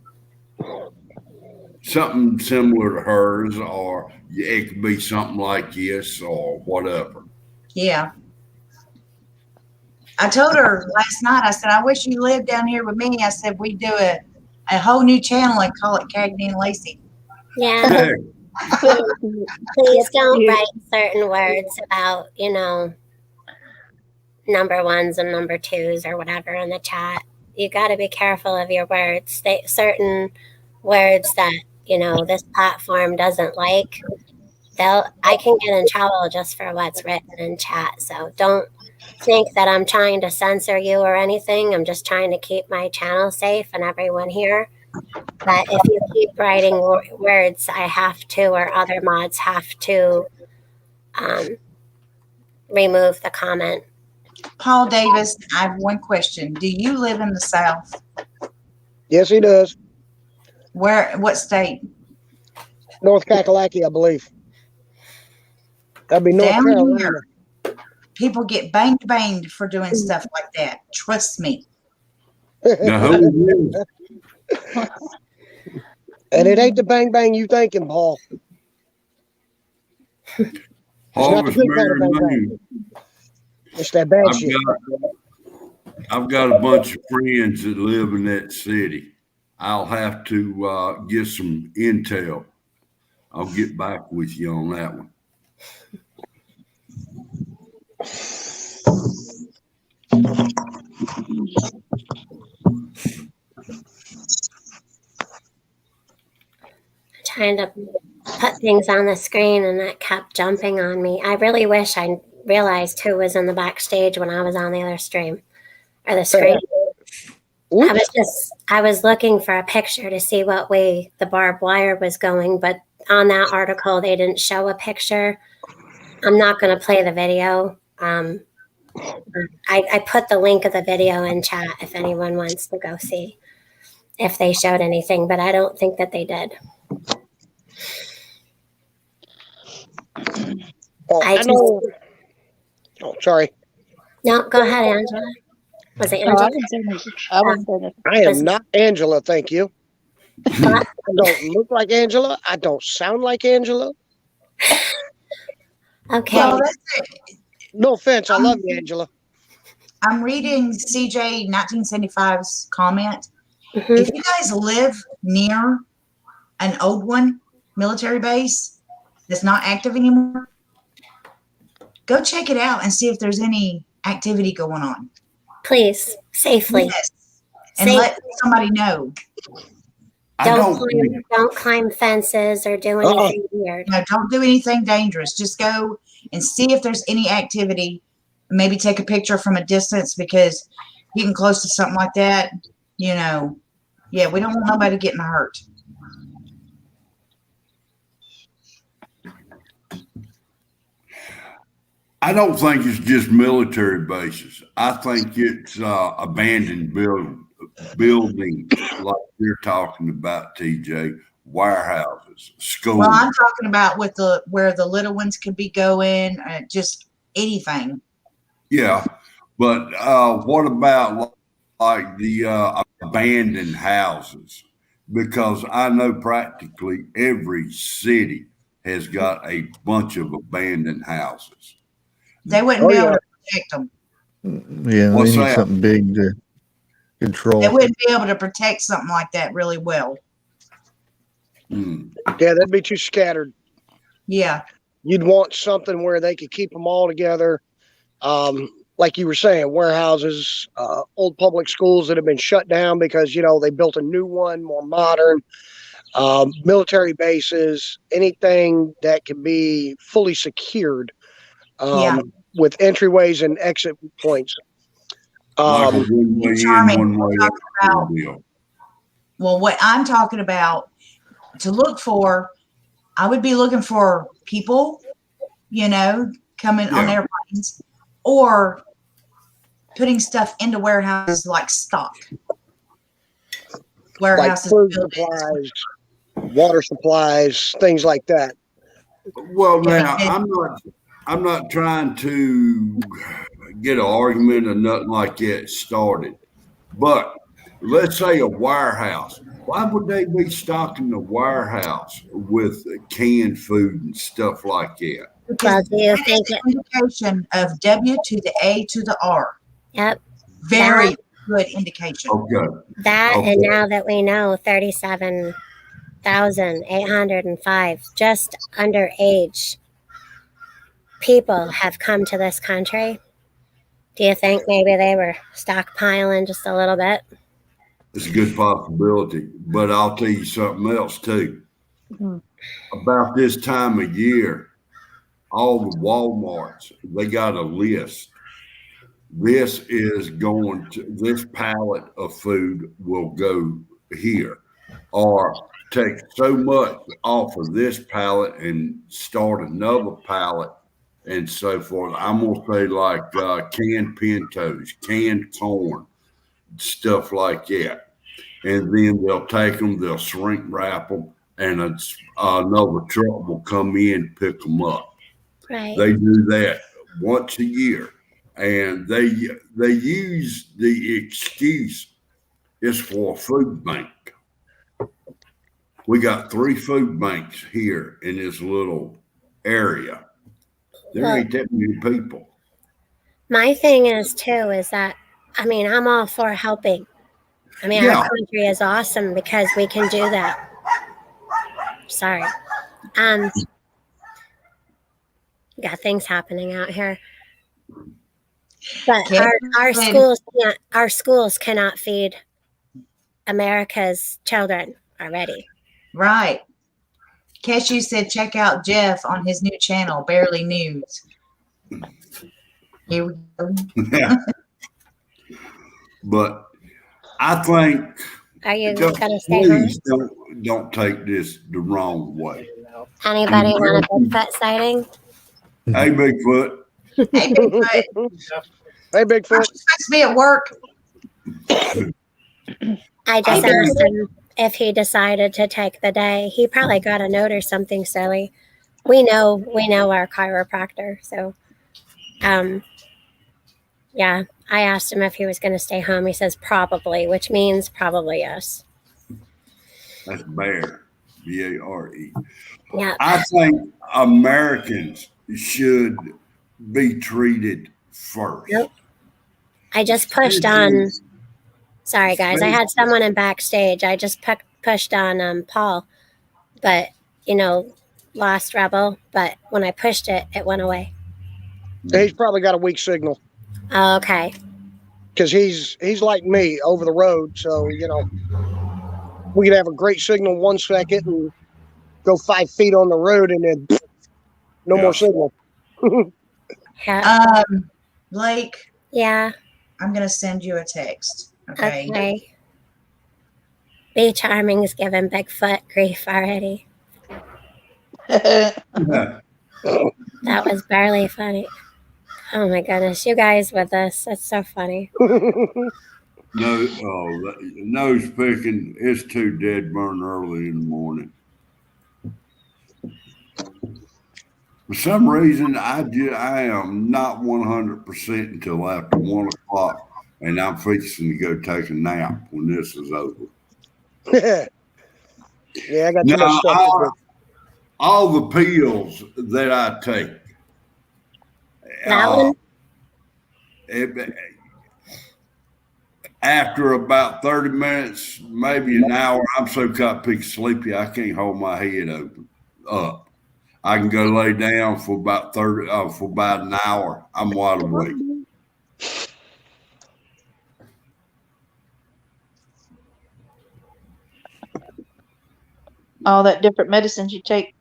Something similar to hers, or it could be something like this or whatever. Yeah. I told her last night, I said, I wish you lived down here with me. I said, we'd do a whole new channel and call it Cagney and Lacey. Yeah. Hey, Please don't write certain words about, number 1s and number 2s or whatever in the chat. You got to be careful of your words. Certain words that, this platform doesn't like, I can get in trouble just for what's written in chat. So don't think that I'm trying to censor you or anything. I'm just trying to keep my channel safe and everyone here. But if you keep writing words, I have to, or other mods have to, remove the comment. Paul Davis, I have one question. Do you live in the South? Yes, he does. What state? North Kakalaki, I believe. That'd be North Down Carolina. here, people get banged for doing stuff like that. Trust me. now who is? And it ain't the bang bang you thinking, Paul. Harvest good kind of Mary bang-bang. Moon. It's that bad I've shit. I've got a bunch of friends that live in that city. I'll have to get some intel. I'll get back with you on that one. Trying to put things on the screen and it kept jumping on me. I really wish I realized who was in the backstage when I was on the other stream or the screen. I was looking for a picture to see what way the barbed wire was going, but on that article they didn't show a picture. I'm not going to play the video. I put the link of the video in chat if anyone wants to go see if they showed anything, but I don't think that they did. Well, I know. Oh, sorry. No, go ahead, Angela. Was it No, I Angela? didn't say anything. I wasn't saying anything. I am not Angela, thank you. I don't look like Angela. I don't sound like Angela. Okay. Well, that's it. No offense, I love you, Angela. I'm reading CJ 1975's comment. Mhm. If you guys live near an old one, military base that's not active anymore, go check it out and see if there's any activity going on. Please, safely. Yes. And Safe. let somebody know. Don't climb fences or do anything weird. No, don't do anything dangerous. Just go and see if there's any activity. Maybe take a picture from a distance, because getting close to something like that, you know, yeah, we don't want nobody getting hurt. I don't think it's just military bases. I think it's abandoned buildings like you're talking about, TJ, warehouses, schools. Well, I'm talking about with where the little ones could be going, just anything. Yeah, but what about like the abandoned houses? Because I know practically every city has got a bunch of abandoned houses. They wouldn't be able to protect them. Yeah, What's they need that? something big to control. They wouldn't be able to protect something like that really well. Hmm. Yeah, that'd be too scattered. Yeah. You'd want something where they could keep them all together. Like you were saying, warehouses, old public schools that have been shut down because, you know, they built a new one, more modern, military bases, anything that can be fully secured with entryways and exit points. Like a one-way Charming. in, one-way Talk out about- deal. Well, what I'm talking about to look for, I would be looking for people, you know, coming on Yeah. airplanes, or putting stuff into warehouses like stock. Like Warehouses. food buildings. supplies, water supplies, things like that. Well, now I'm not trying to get an argument or nothing like that started, but let's say a warehouse. Why would they be stocking the warehouse with canned food and stuff like that? Well, do you That think is an indication of W to the A to the R. Yep. Very good indication. Okay. That Okay. and now that we know 37,805 just underage people have come to this country, do you think maybe they were stockpiling just a little bit? It's a good possibility, but I'll tell you something else too. Mhm. About this time of year, all the Walmarts, they got a list. This pallet of food will go here, or take so much off of this pallet and start another pallet and so forth. I'm going to say like canned pintos, canned corn, stuff like that. And then they'll take them, they'll shrink wrap them, and another truck will come in and pick them up. Right. They do that once a year, and they use the excuse it's for a food bank. We got 3 food banks here in this little area. There ain't that many people. My thing is too is that I mean, I'm all for helping. I mean, Yeah. our country is awesome because we can do that. Sorry. Got things happening out here. But Kevin our schools cannot feed America's children already. Right. Cashew said, check out Jeff on his new channel, Barely News. Here we go. Yeah. But I think Are you going to stay home? please don't take this the wrong way. Anybody want a Bigfoot sighting? Hey, Bigfoot. Hey, Bigfoot. Hey, Aren't Bigfoot. you supposed to be at work? I just asked him if he decided to take the day. He probably got a note or something silly. We know our chiropractor, so yeah. I asked him if he was going to stay home. He says probably, which means probably yes. That's Bear, B-A-R-E. Yeah. I think Americans should be treated first. Yep. I just pushed on. Sorry, guys. I had someone in backstage. I just pushed on Paul, but Lost Rebel. But when I pushed it, it went away. He's probably got a weak signal Oh, okay. because he's like me over the road. So we could have a great signal 1 second and go 5 feet on the road, and then no more signal. Yeah. Blake, Yeah. I'm going to send you a text. Okay. Okay. B Charming is giving Bigfoot grief already. Yeah. That was barely funny. Oh my goodness, you guys with us. That's so funny. Nose picking. It's too dead burn early in the morning. For some reason, I am not 100% until after 1 o'clock, and I'm fixing to go take a nap when this is over. Yeah, I got too much stuff to do. All the pills that I take. That one? After about 30 minutes, maybe an hour, I'm so caught sleepy I can't hold my head up. I can go lay down for about an hour. I'm wide awake. All that different medicines you take.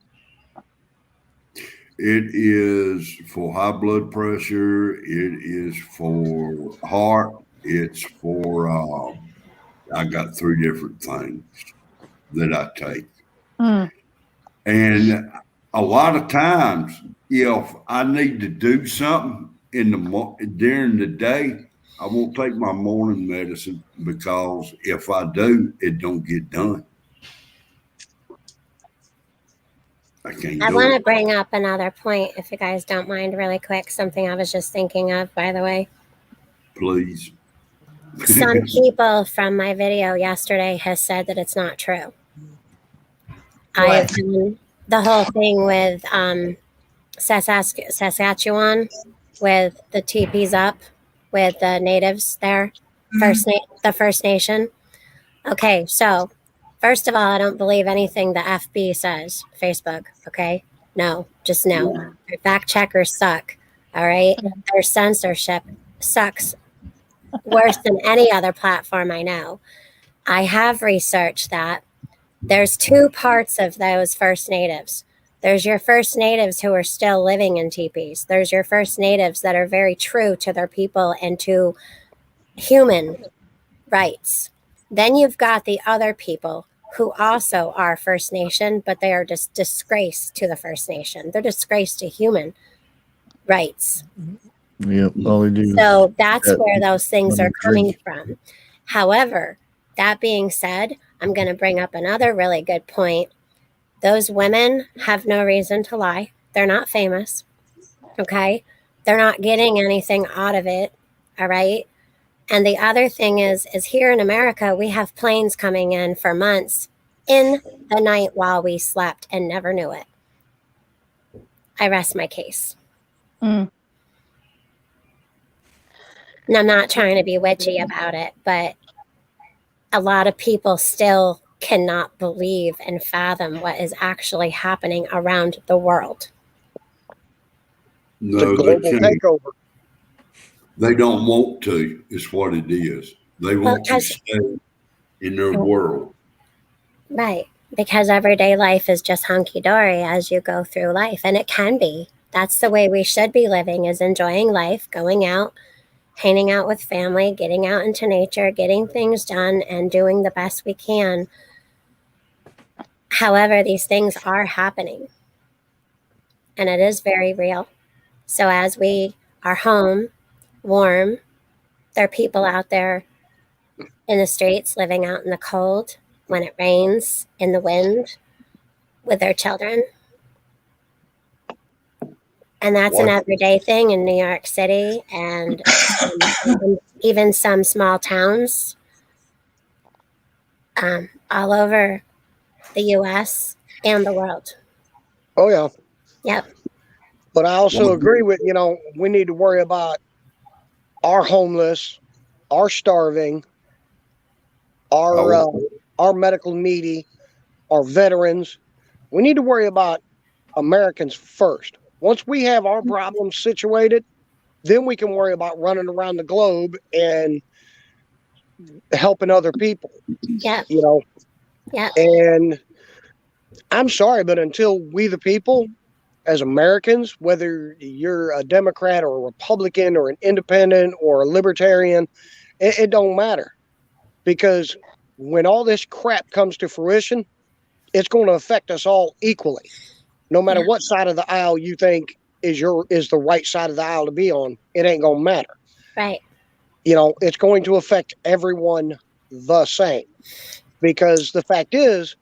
It is for high blood pressure. It is for heart. It's for, I got 3 different things that I take. And a lot of times, if I need to do something during the day, I won't take my morning medicine because if I do, it don't get done. I want to bring up another point, if you guys don't mind, really quick. Something I was just thinking of, by the way. Please. Some people from my video yesterday has said that it's not true. I have done the whole thing with Saskatchewan, with the teepees up, with the natives there, the First Nation. Okay, so first of all, I don't believe anything the FB says, Facebook, okay? No, just no. Their fact checkers suck, all right? Their censorship sucks worse than any other platform I know. I have researched that. There's 2 parts of those First Natives. There's your First Natives who are still living in teepees. There's your First Natives that are very true to their people and to human rights. Then you've got the other people who also are First Nation, but they are just disgrace to the First Nation. They're disgrace to human rights. Yep, all they do. So that's where those things are coming from. However, that being said, I'm going to bring up another really good point. Those women have no reason to lie. They're not famous. Okay? They're not getting anything out of it. All right? And the other thing is here in America, we have planes coming in for months in the night while we slept and never knew it. I rest my case. And I'm not trying to be witchy about it, but a lot of people still cannot believe and fathom what is actually happening around the world. It's a No, they global can't. takeover. They don't want to, is what it is. They Well, want to stay in their world. Right. Because everyday life is just hunky-dory as you go through life. And it can be. That's the way we should be living, is enjoying life, going out, hanging out with family, getting out into nature, getting things done, and doing the best we can. However, these things are happening. And it is very real. So as we are home, warm, there are people out there in the streets living out in the cold, when it rains, in the wind, with their children. And that's an everyday thing in New York City and even some small towns all over the U.S. and the world. Oh, yeah. Yep. But I also agree with, we need to worry about our homeless, our starving, our medical needy, our veterans. We need to worry about Americans first. Once we have our problems situated, then we can worry about running around the globe and helping other people. Yeah. Yeah. And I'm sorry, but until we the people, as Americans, whether you're a Democrat or a Republican or an independent or a libertarian, it don't matter. Because when all this crap comes to fruition, it's going to affect us all equally. No matter what side of the aisle you think is the right side of the aisle to be on, it ain't going to matter. Right. It's going to affect everyone the same. Because the fact is,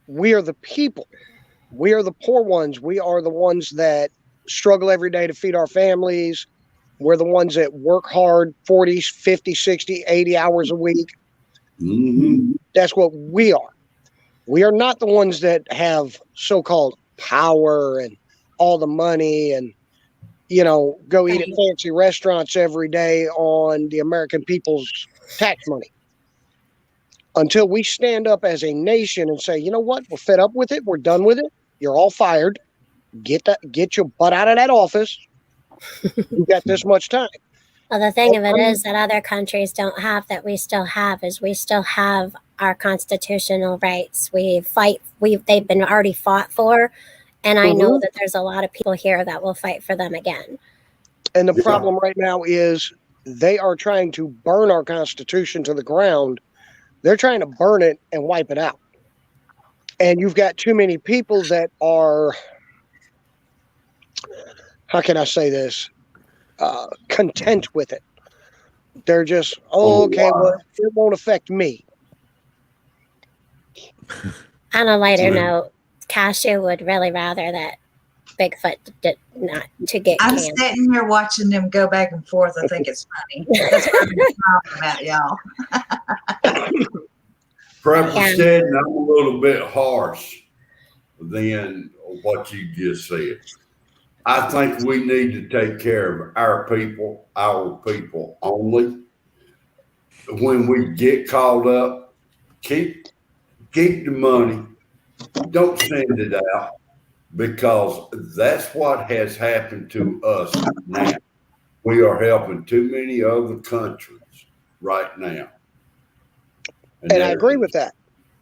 we are the people. We are the poor ones. We are the ones that struggle every day to feed our families. We're the ones that work hard 40, 50, 60, 80 hours a week. Mm-hmm. That's what we are. We are not the ones that have so-called power and all the money and, go eat at fancy restaurants every day on the American people's tax money. Until we stand up as a nation and say, you know what, we're fed up with it. We're done with it. You're all fired. Get your butt out of that office. You got this much time. Well, the thing of it is that other countries don't have that we still have is we still have our constitutional rights. They've been already fought for. And I know that there's a lot of people here that will fight for them again. And the problem right now is they are trying to burn our Constitution to the ground. They're trying to burn it and wipe it out. And you've got too many people that are, how can I say this, content with it. They're just, okay, well, it won't affect me. On a lighter note, Cashew would really rather that Bigfoot did not to get I'm canned. sitting here watching them go back and forth. I think it's funny. That's what I'm talking about, y'all. Probably said, and I'm a little bit harsh than what you just said. I think we need to take care of our people only. When we get called up, keep the money. Don't send it out, because that's what has happened to us now. We are helping too many other countries right now. And I agree with that.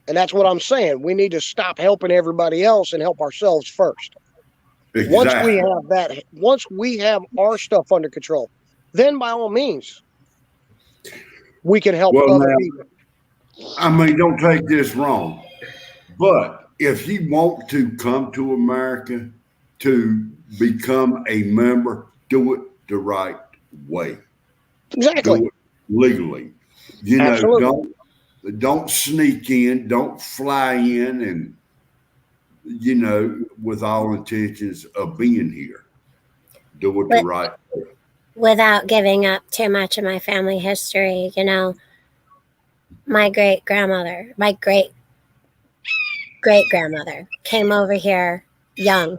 And that's what I'm saying. We need to stop helping everybody else and help ourselves first. Exactly. Once we have our stuff under control, then by all means, we can help other people. I mean, don't take this wrong, but if you want to come to America to become a member, do it the right way. Exactly. Do it legally. Absolutely. Don't sneak in, don't fly in and, with all intentions of being here. Do it the right way. Without giving up too much of my family history, my great-grandmother came over here young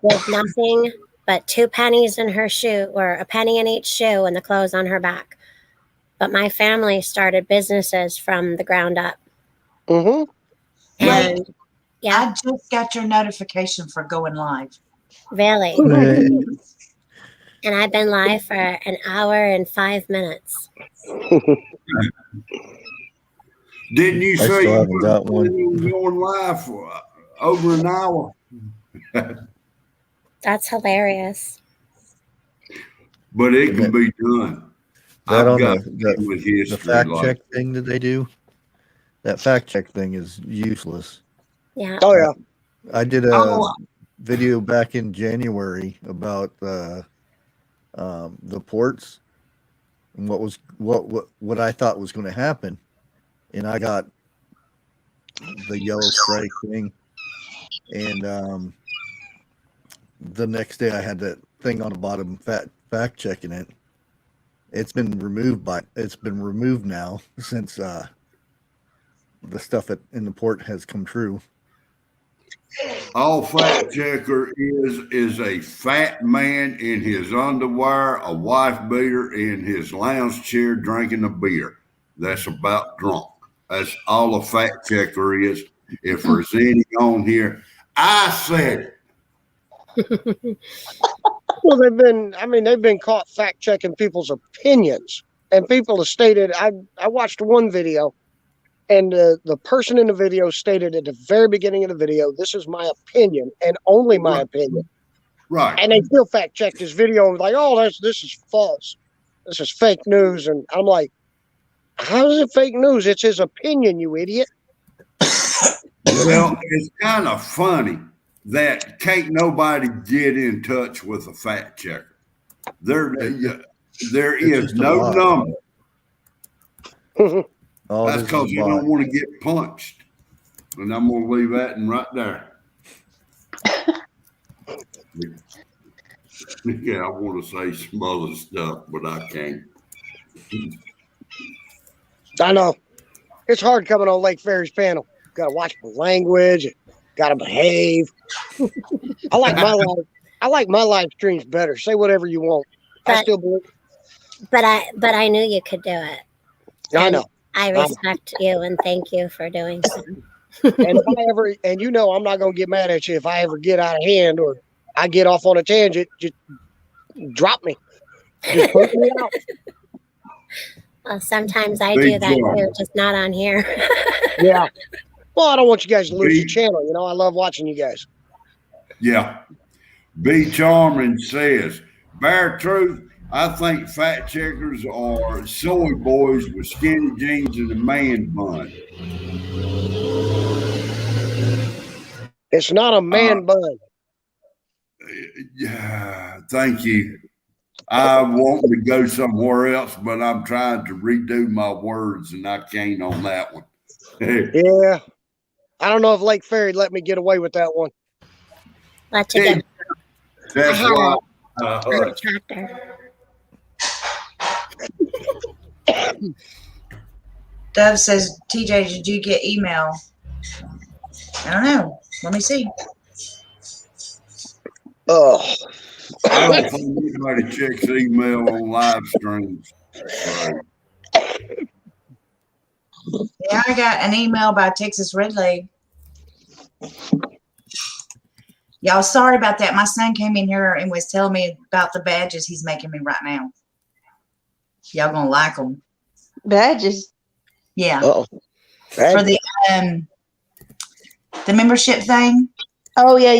with nothing but 2 pennies in her shoe, or a penny in each shoe, and the clothes on her back. But my family started businesses from the ground up. Mm-hmm. And yeah, I just got your notification for going live. really. And I've been live for an hour and 5 minutes. Didn't you I say still you haven't were got one. going live for over an hour? That's hilarious. But it can be done. That I've on got the with history. the fact like, check thing that they do, that fact check thing is useless. Yeah. Oh yeah. I did a Oh. video back in January about the ports and what I thought was going to happen, and I got the yellow strike thing, and the next day I had that thing on the bottom fact checking it. It's been removed now since the stuff in the port has come true. all fact checker is a fat man in his underwear, a wife beater in his lounge chair drinking a beer. That's about drunk. That's all a fact checker is. If there's any on here, I said it. Well, they've been caught fact checking people's opinions, and people have stated. I watched one video, and the person in the video stated at the very beginning of the video, "This is my opinion and only my opinion." Right. And they still fact checked his video and was like, "Oh, this is false. This is fake news." And I'm like, "How is it fake news? It's his opinion, you idiot." Well, it's kind of funny that can't nobody get in touch with a fact checker. There is just a no lie. number. Oh, That's because you don't want to get punched. And I'm going to leave that in right there. Yeah, I want to say some other stuff, but I can't. I know. It's hard coming on Lake Ferry's panel. Got to watch the language. Got to behave. I like my live streams better. Say whatever you want. I still believe. But I knew you could do it. I know. I respect you and thank you for doing so. And if I ever, and you know, I'm not gonna get mad at you if I ever get out of hand or I get off on a tangent. Just drop me. Just put me out. Well, sometimes I do that too, just not on here. Yeah. Well, I don't want you guys to lose your channel. You know, I love watching you guys. Yeah. B. Charming says, bare truth, I think fact checkers are soy boys with skinny jeans and a man bun. It's not a man bun. Yeah, thank you. I want to go somewhere else, but I'm trying to redo my words and I can't on that one. Yeah. I don't know if Lake Ferry let me get away with that one. Let you get. That's I have why. a tractor. Dove says, TJ, did you get email? I don't know. Let me see. Oh. I don't think anybody checks email on live streams. So. Yeah, I got an email by Texas Red Leg. Y'all, sorry about that. My son came in here and was telling me about the badges he's making me right now. Y'all gonna like them. Badges. Yeah. Uh-oh. For the membership thing. Oh yeah.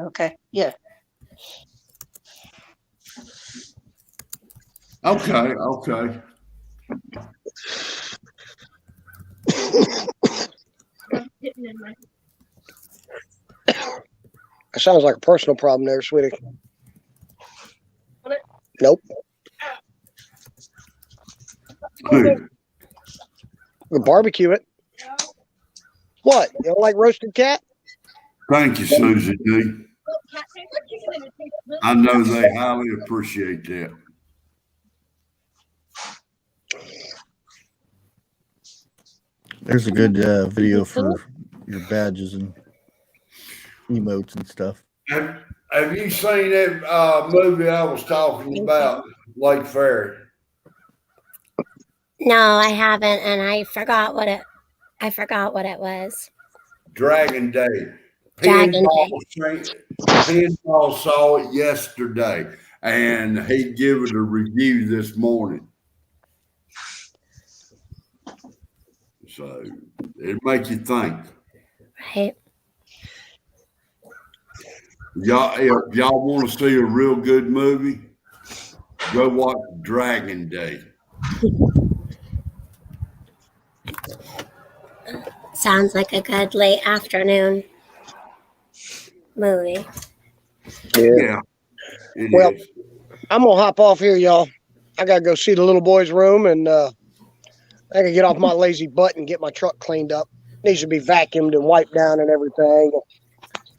Okay. Yeah. Okay. That sounds like a personal problem there, sweetie. Nope. We'll barbecue it. What? You don't like roasted cat? Thank you, Susie D. I know they highly appreciate that. There's a good video for your badges and emotes and stuff. Have you seen that movie I was talking about, Lake Ferry? No, I haven't, and I forgot what it was. Dragon Day. Dragon Pinball saw it yesterday, and he gave it a review this morning. So it make you think. Right. Y'all, if y'all want to see a real good movie, go watch Dragon Day. Sounds like a good late afternoon movie. Yeah. Well, I'm gonna hop off here, y'all. I gotta go see the little boy's room, and I gotta get off my lazy butt and get my truck cleaned up. Needs to be vacuumed and wiped down and everything.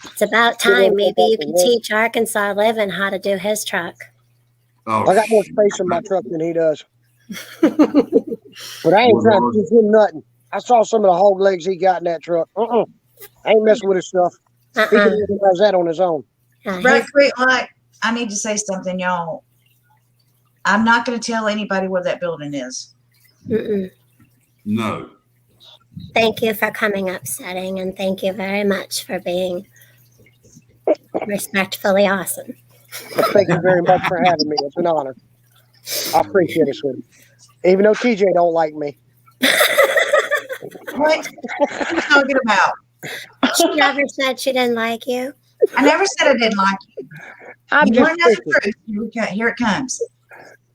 It's about time. Maybe you can teach Arkansas Living how to do his truck. Oh, I got more space in my truck than he does. But I ain't trying to teach him nothing. I saw some of the hog legs he got in that truck. I ain't messing with his stuff. He can organize that on his own. Right quick, like, I need to say something, y'all. I'm not going to tell anybody where that building is. No. Thank you for coming upsetting, and thank you very much for being respectfully awesome. Well, thank you very much for having me. It's an honor. I appreciate it, sweetie. Even though TJ don't like me. What are you talking about? She never said she didn't like you. I never said I didn't like you. I'm You just want to know the thinking. truth? Here it comes.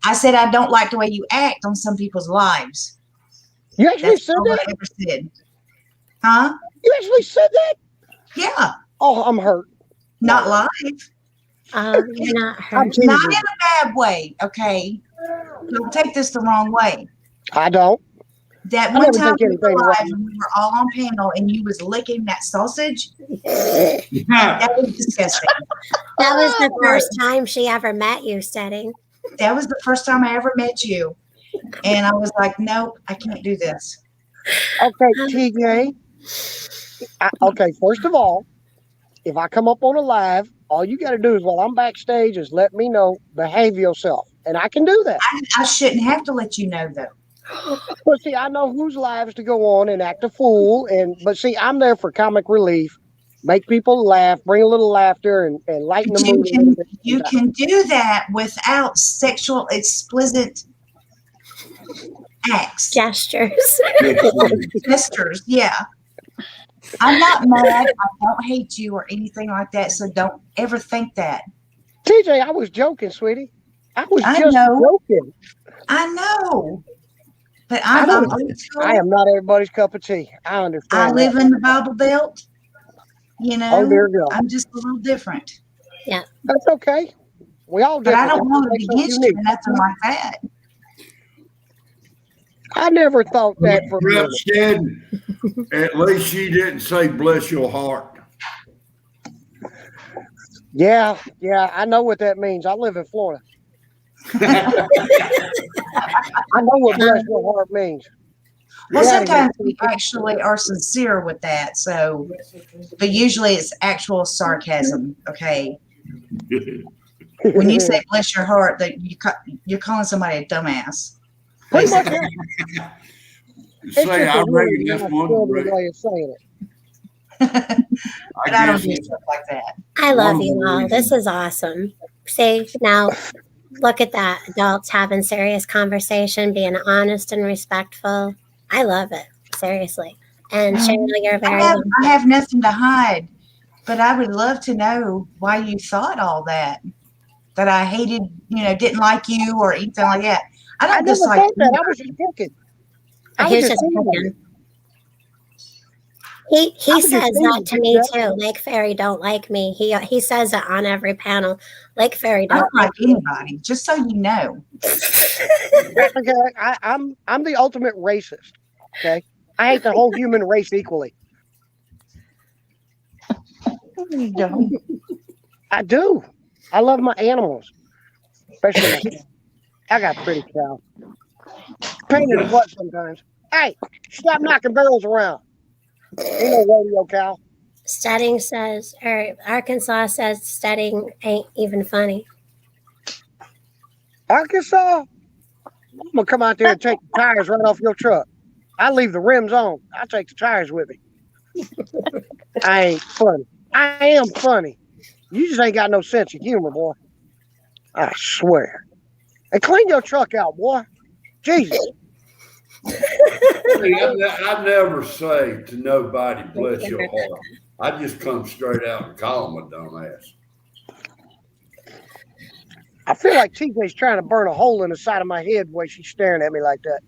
I said I don't like the way you act on some people's lives. You actually That's said all that? I ever said. Huh? You actually said that? Yeah. Oh, I'm hurt. Not live. You're not hurt. I'm teasing. Not in a bad way, okay? Don't take this the wrong way. I don't. That I one never time think we were anything live wrong. and we were all on panel and you was licking that sausage. That was disgusting. That was the first time she ever met you, Setting. That was the first time I ever met you. And I was like, nope, I can't do this. Okay, TJ. Okay, first of all, if I come up on a live, all you got to do is while I'm backstage is let me know, behave yourself. And I can do that. I shouldn't have to let you know, though. But see, I know whose lives to go on and act a fool. But see, I'm there for comic relief, make people laugh, bring a little laughter, and lighten the mood. You can do that without sexual explicit acts. Gestures. Gestures, yeah. I'm not mad. I don't hate you or anything like that. So don't ever think that. TJ, I was joking, sweetie. I was I just know. joking. I know. But I I'm know. old school. I am not everybody's cup of tea. I understand. I live in the Bible Belt. You know, Oh, dear God. I'm just a little different. That's okay. We all But different. I don't want to That be makes us against you unique. or nothing like that. I never thought that for a minute. Said, at least she didn't say bless your heart. Yeah, I know what that means. I live in Florida. I know what bless your heart means. Well, Yeah, sometimes we actually are sincere with that. So, but usually it's actual sarcasm. Okay. When you say bless your heart, that you're calling somebody a dumbass. Pretty much, basically. yeah. It's Say, just I a really reckon that's nice one southern way of saying it. But I don't do stuff like that. I love One you more all. reason. This is awesome. See, now look at that. Adults having serious conversation, being honest and respectful. I love it. Seriously. And Cheryl, you're very I have nothing to hide, but I would love to know why you thought all that. That I hated, didn't like you or anything like that. I I don't never dislike thought that. you. I was just joking. I He was was just just teasing. joking. He was just says that to me teasing. too. Lake Fairy don't like me. He says it on every panel. Lake Fairy I don't don't like anybody, just so you know. Okay, I'm the ultimate racist. Okay, I hate the whole human race equally. You don't. I do. I love my animals, especially my cow. I got a pretty cow. Pain in the butt sometimes. Hey, stop knocking barrels around. Ain't no rodeo cow. Studying says, or Arkansas says, studying ain't even funny. Arkansas, I'm gonna come out there and take the tires right off your truck. I leave the rims on. I take the tires with me. I ain't funny. I am funny. You just ain't got no sense of humor, boy. I swear. And clean your truck out, boy. Jesus. I never say to nobody, bless your heart. I just come straight out and call them a dumbass. I feel like TJ's trying to burn a hole in the side of my head the way she's staring at me like that.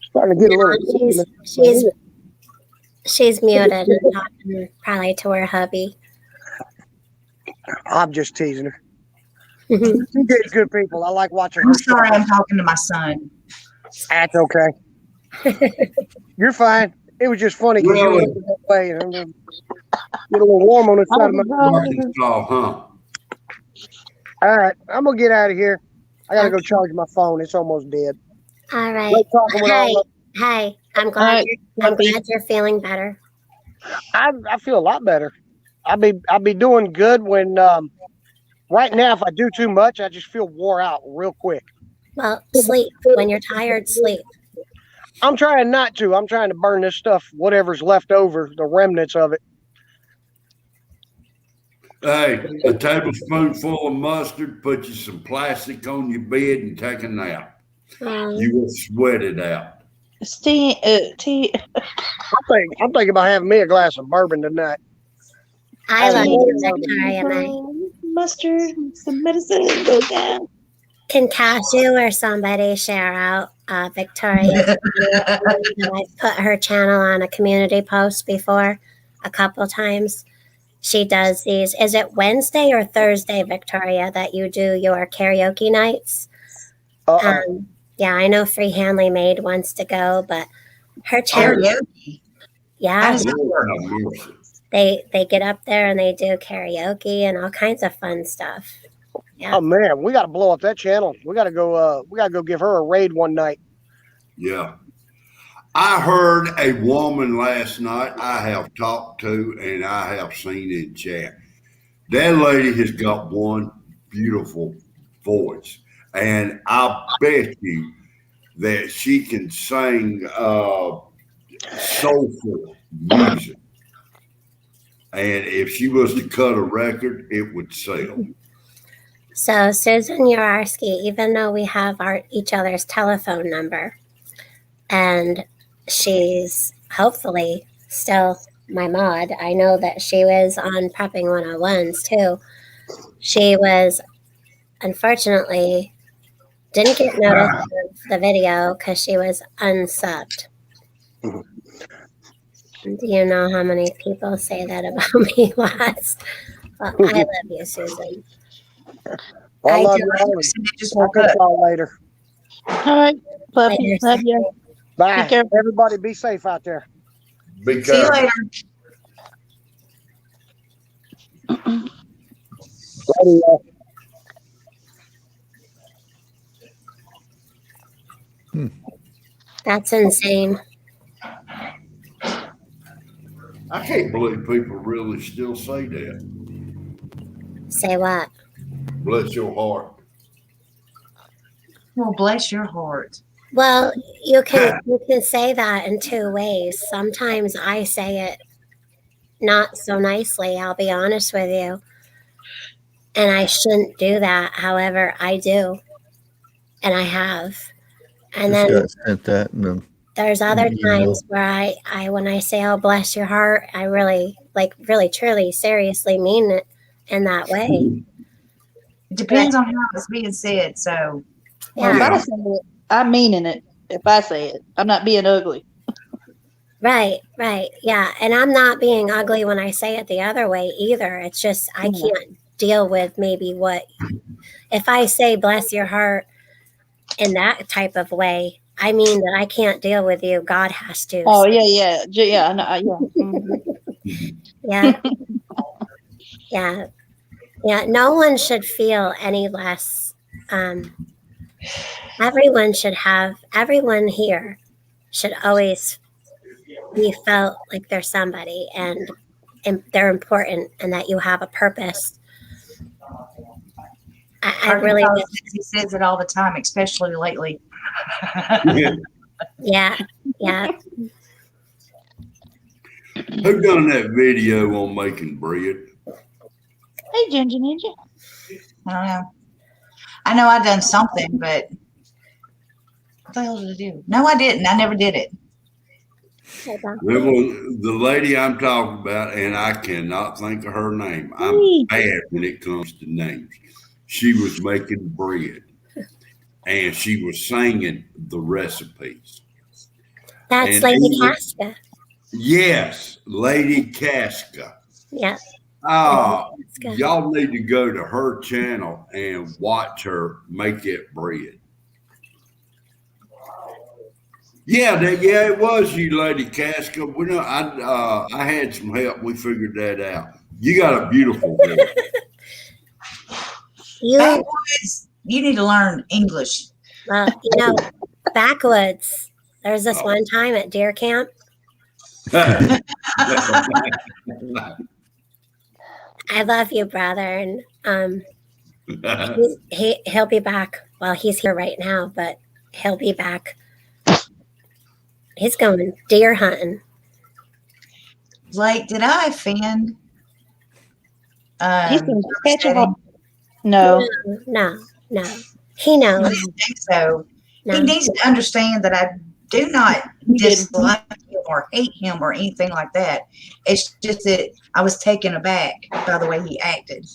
Starting to get a little. She's muted and talking probably to her hubby. I'm just teasing her. TJ's good people. I like watching her. I'm sorry, I'm talking to my son. That's okay. You're fine. It was just funny because you were looking that way. And I'm gonna get a little warm on the side of my Arkansas, huh? All right, I'm gonna get out of here. I gotta go charge my phone. It's almost dead. All right. Great talking with all Hey, I'm glad you're feeling better. I feel a lot better. I'll be doing good when right now if I do too much, I just feel wore out real quick. Well, sleep. When you're tired, sleep. I'm trying not to. I'm trying to burn this stuff, whatever's left over, the remnants of it. Hey, a tablespoonful of mustard, put you some plastic on your bed and take a nap. You will sweat it out. I'm thinking about having me a glass of bourbon tonight. I love you, Victoria May. Mustard, some medicine, go down. Can Cashew or somebody share out Victoria? I've put her channel on a community post before a couple times. She does these. Is it Wednesday or Thursday, Victoria, that you do your karaoke nights? Yeah, I know Free Handley Maid wants to go, but her channel. Karaoke. Yeah, they get up there and they do karaoke and all kinds of fun stuff. Yeah. Oh man, we got to blow up that channel. We got to go. We got to go give her a raid one night. Yeah. I heard a woman last night I have talked to and I have seen in chat. That lady has got one beautiful voice. And I bet you that she can sing soulful music. And if she was to cut a record, it would sell. So Susan Yaroski, even though we have each other's telephone number, and she's hopefully still my mod. I know that she was on Prepping 101s too. She was unfortunately didn't get noticed of the video because she was unsubbed. Do you know how many people say that about me, Lots? Well, I love you, Susan. I love do. you. Just We'll woke up. catch y'all later. All right, puppy. Love you. Bye. Take care. Everybody be safe out there. Be See you careful. later. Love you. That's insane. I can't believe people really still say that. Say what? Bless your heart. Well, bless your heart. Well, you can say that in two ways. Sometimes I say it not so nicely, I'll be honest with you. And I shouldn't do that. However, I do. And I have. And This then guy sent that in the there's other email. times where I when I say, oh, bless your heart, I really, really, truly, seriously mean it in that way. It depends on how it's being said. So, Well, if Yeah. I say it, I'm meaning it. If I say it, I'm not being ugly. Right. Yeah. And I'm not being ugly when I say it the other way either. It's just I can't deal with maybe what if I say bless your heart in that type of way, I mean that I can't deal with you. God has to. Oh yeah. I know, yeah. Yeah. Yeah. No one should feel any less. Everyone here should always he felt like they're somebody and they're important and that you have a purpose. I really, He says it all the time, especially lately. yeah. Who done that video on making bread? Hey, Ginger Ninja. I don't know. I know I done something, but what the hell did I do? No, I didn't. I never did it. It was the lady I'm talking about, and I cannot think of her name. I'm bad when it comes to names. She was making bread, and she was singing the recipes. That's And Lady even- Casca. Yes, Lady Casca. Yeah. Oh, Casca. y'all need to go to her channel and watch her make it bread. Yeah, it was you, Lady Casca. We know I had some help. We figured that out. You got a beautiful voice. Backwoods, you need to learn English. Backwoods. There's this one time at deer camp. I love you, brother, and he'll be back. Well, he's here right now, but he'll be back. He's going deer hunting. Blake, did I offend? He's going to catch a hole. No. No. He knows. I don't think so. No. He needs to understand that I do not dislike him or hate him or anything like that. It's just that I was taken aback by the way he acted.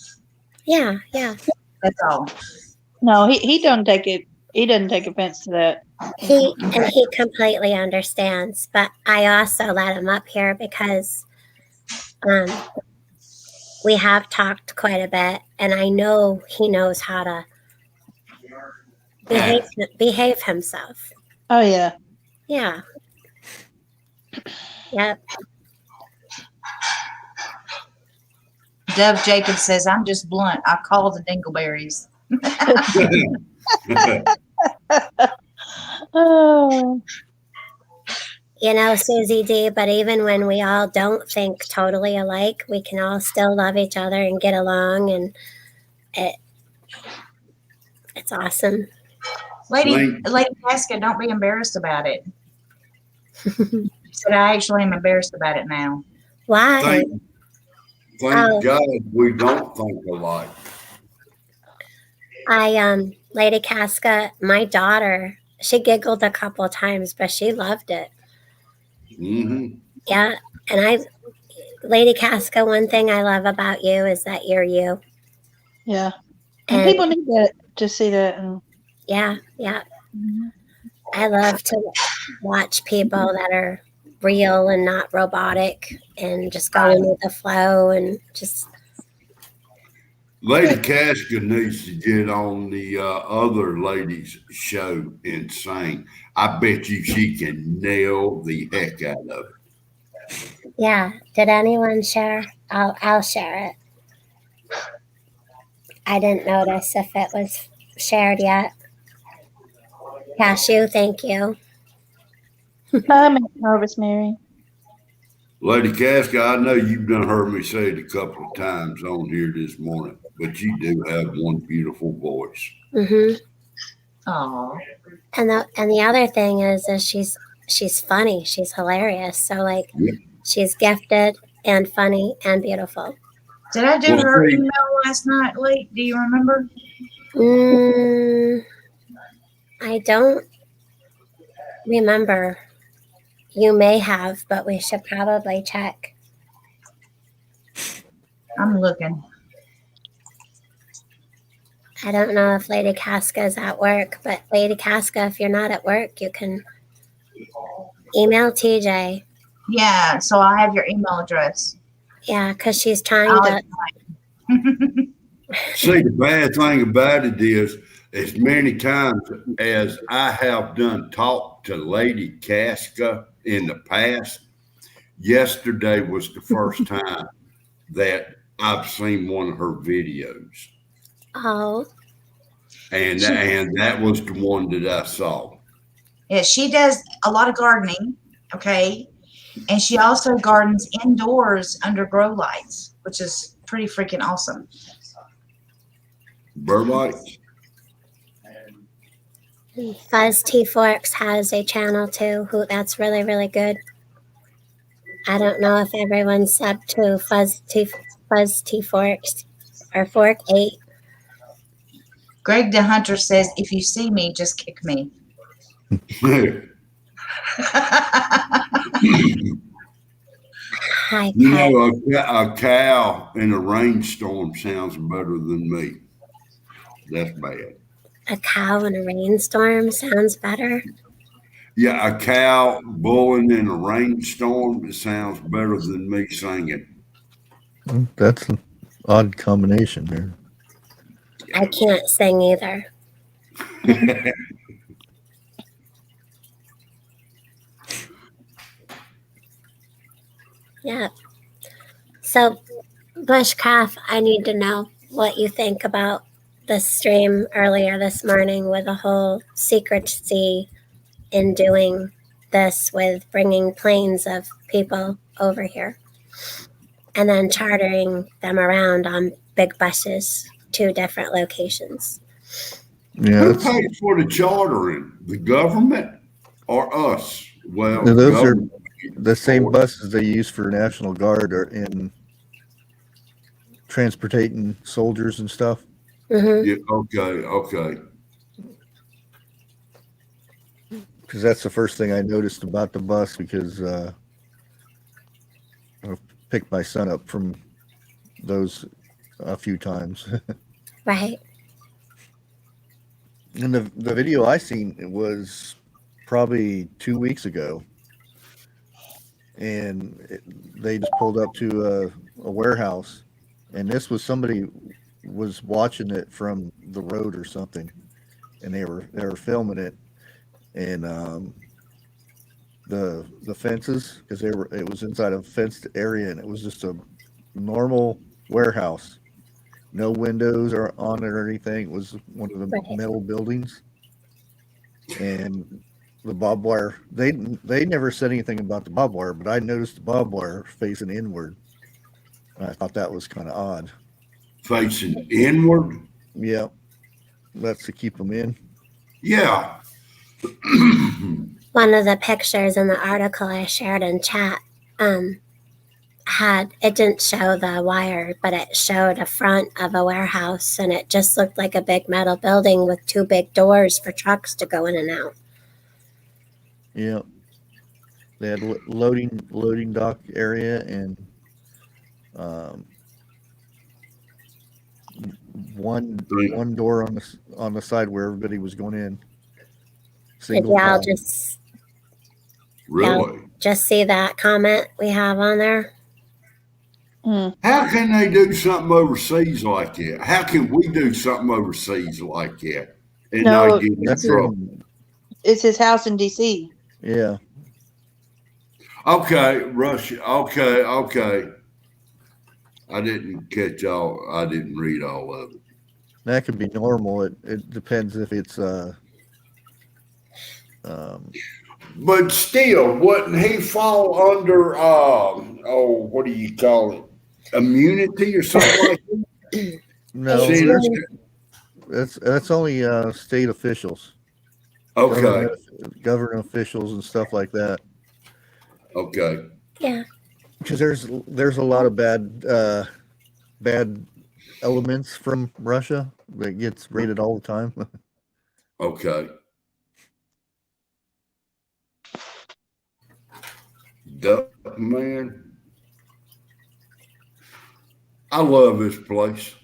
Yeah. That's all. No, he doesn't take it. He doesn't take offense to that. He completely understands, but I also let him up here because we have talked quite a bit, and I know he knows how to behave himself. Oh, yeah. Yeah. Yep. Dove Jacobs says, I'm just blunt. I call the dingleberries. Oh. Susie D, but even when we all don't think totally alike, we can all still love each other and get along, and it's awesome. Lady Casca, don't be embarrassed about it. Said I actually am embarrassed about it now. Why? Thank God we don't think alike. Lady Casca, my daughter, she giggled a couple of times, but she loved it. Mm-hmm. Yeah, and Lady Casca, one thing I love about you is that you're you. Yeah, and people need to see that. And yeah. I love to watch people that are real and not robotic and just going with the flow and just. Lady Casca needs to get on the other ladies' show and sing. I bet you she can nail the heck out of it. Yeah. Did anyone share? I'll share it. I didn't notice if it was shared yet. Cashew, thank you. I'm nervous, Mary. Lady Casca, I know you've done heard me say it a couple of times on here this morning, but you do have one beautiful voice. Mm-hmm. Oh. And the other thing is she's funny. She's hilarious. So she's gifted and funny and beautiful. Did I do her email last night, Lee? Do you remember? I don't remember. You may have, but we should probably check. I'm looking. I don't know if Lady Casca is at work, but Lady Casca, if you're not at work, you can email TJ. Yeah, so I have your email address. Yeah, because she's trying to. See, the bad thing about it is, as many times as I have done talk to Lady Casca in the past, yesterday was the first time that I've seen one of her videos. Oh. And that was the one that I saw. Yeah, she does a lot of gardening. Okay. And she also gardens indoors under grow lights, which is pretty freaking awesome. Bird lights. Fuzz T Forks has a channel too. That's really, really good. I don't know if everyone's sub to Fuzz T Forks or Fork 8. Greg DeHunter says, if you see me, just kick me. Hi, You Kat. know, a cow in a rainstorm sounds better than me. That's bad. A cow in a rainstorm sounds better. Yeah, a cow bowling in a rainstorm, it sounds better than me singing. That's an odd combination there. I can't sing either. Yeah. So, Bushcraft, I need to know what you think about the stream earlier this morning with the whole secrecy in doing this with bringing planes of people over here and then chartering them around on big buses to different locations. Yeah, Who that's, pays for the chartering? The government or us? Well, Now, those are government the same or- buses they use for National Guard or in transporting soldiers and stuff. Hmm. Yeah, okay. Because that's the first thing I noticed about the bus because I picked my son up from those a few times. Right. And the video I seen it was probably 2 weeks ago, and they just pulled up to a warehouse, and this was somebody was watching it from the road or something, and they were filming it, and the fences because it was inside a fenced area, and it was just a normal warehouse. No windows or on it or anything. It was one of the Right. metal buildings, and the barbed wire. They never said anything about the barbed wire, but I noticed the barbed wire facing inward. And I thought that was kind of odd. Facing inward? Yeah, that's to keep them in. Yeah. One of the pictures in the article I shared in chat it didn't show the wire, but it showed a front of a warehouse, and it just looked like a big metal building with two big doors for trucks to go in and out. Yeah, they had loading dock area and one door on the side where everybody was going in. Did Single y'all file. Really? just see that comment we have on there? How can they do something overseas like that? How can we do something overseas like that and No, not get in That's trouble? It's his house in DC. Yeah. Okay, Russia. Okay. I didn't catch all. I didn't read all of it. That could be normal. It depends if it's But still, wouldn't he fall under what do you call it? Immunity or something like that? no. See, That's only state officials, okay. government officials, and stuff like that. Okay. Yeah. Because there's a lot of bad elements from Russia that gets raided all the time. Okay. Duck man. I love this place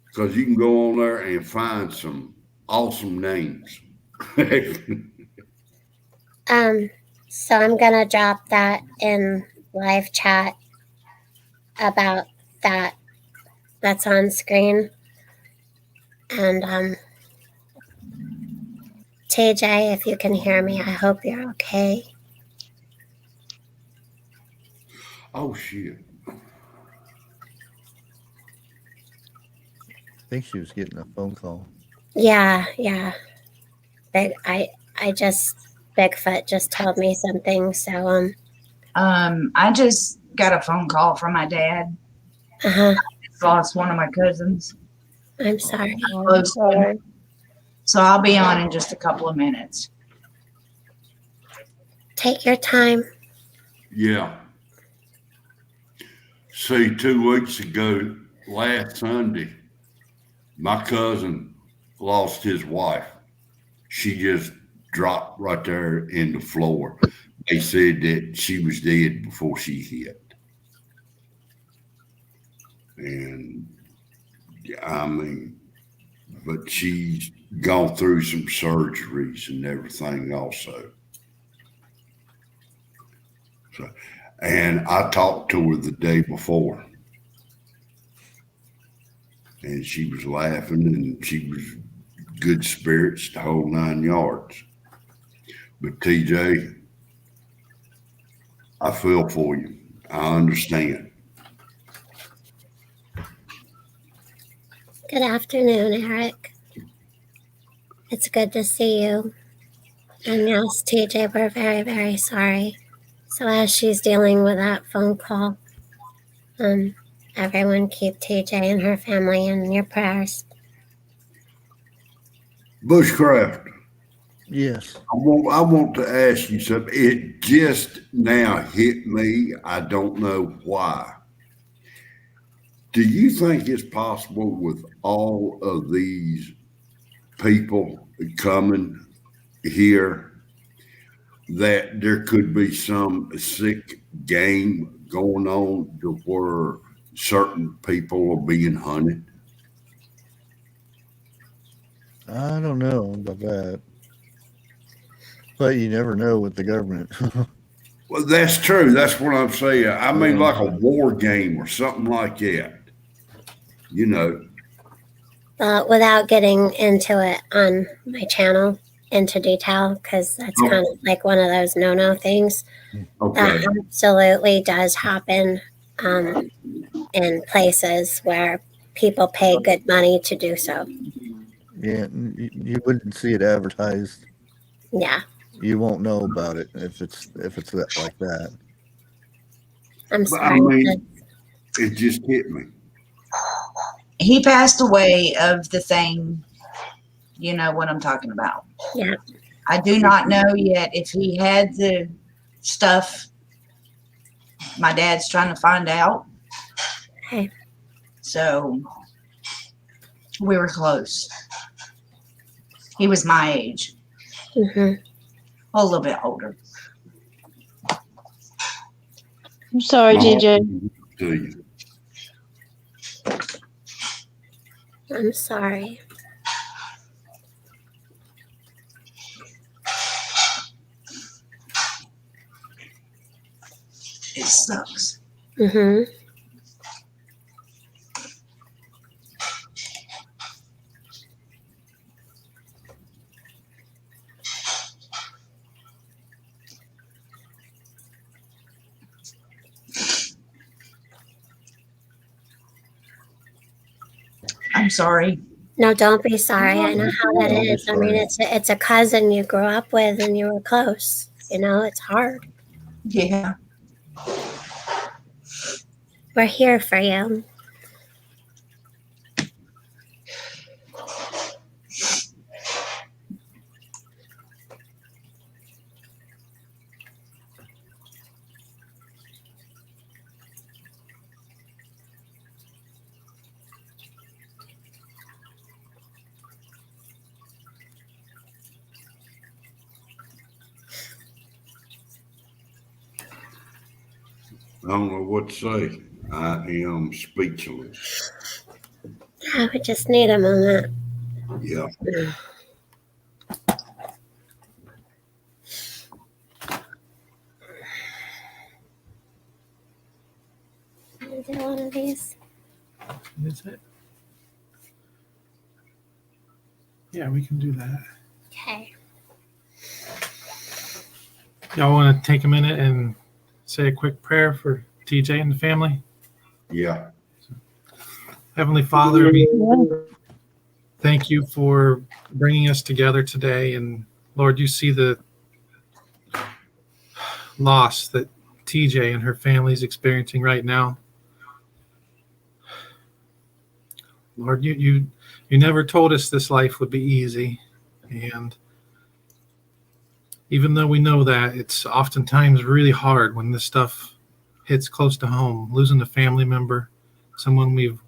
because you can go on there and find some awesome names. So I'm gonna drop that in live chat about that. That's on screen. And TJ, if you can hear me, I hope you're okay. Oh shit. I think she was getting a phone call. Yeah. Bigfoot just told me something, so I just got a phone call from my dad. Uh-huh. He's lost one of my cousins. I'm sorry. I'm sorry. So I'll be on in just a couple of minutes. Take your time. Yeah. See, 2 weeks ago, last Sunday, my cousin lost his wife. She just dropped right there in the floor. They said that she was dead before she hit. And I mean, but she's gone through some surgeries and everything also. So, and I talked to her the day before, and she was laughing and she was good spirits the whole 9 yards. But TJ, I feel for you. I understand. Good afternoon, Eric. It's good to see you. And yes, TJ, we're very, very sorry. So as she's dealing with that phone call, everyone keep TJ and her family in your prayers. Bushcraft, Yes. I want to ask you something. It just now hit me. I don't know why. Do you think it's possible with all of these people coming here that there could be some sick game going on to where certain people are being hunted? I don't know about that. But you never know with the government. Well, that's true. That's what I'm saying. I mean, like a war game or something like that. You know. But without getting into it on my channel into detail, because that's kind of like one of those no-no things. Okay. That absolutely does happen in places where people pay good money to do so. Yeah, you wouldn't see it advertised. Yeah, You won't know about it if it's that like that. I'm But I sorry. mean, it just hit me. He passed away of the thing, you know what I'm talking about. Yeah. I do not know yet if he had the stuff. My dad's trying to find out. Okay. So we were close. He was my age, Mm-hmm. a little bit older. I'm sorry, My heart TJ. to you. I'm sorry. It sucks. Mm-hmm. I'm sorry. No, don't be sorry. I know how that is. I mean, it's a cousin you grew up with and you were close. You know, it's hard. Yeah. We're here for you. I don't know what to say. I am speechless. Yeah, we just need a moment. Yeah. Can we do one of these? Is it? Yeah, we can do that. Okay. Y'all want to take a minute and say a quick prayer for TJ and the family? Yeah. Heavenly Father, we thank you for bringing us together today. And Lord, you see the loss that TJ and her family's experiencing right now. Lord, you never told us this life would be easy. And even though we know that, it's oftentimes really hard when this stuff hits close to home. Losing a family member, someone we've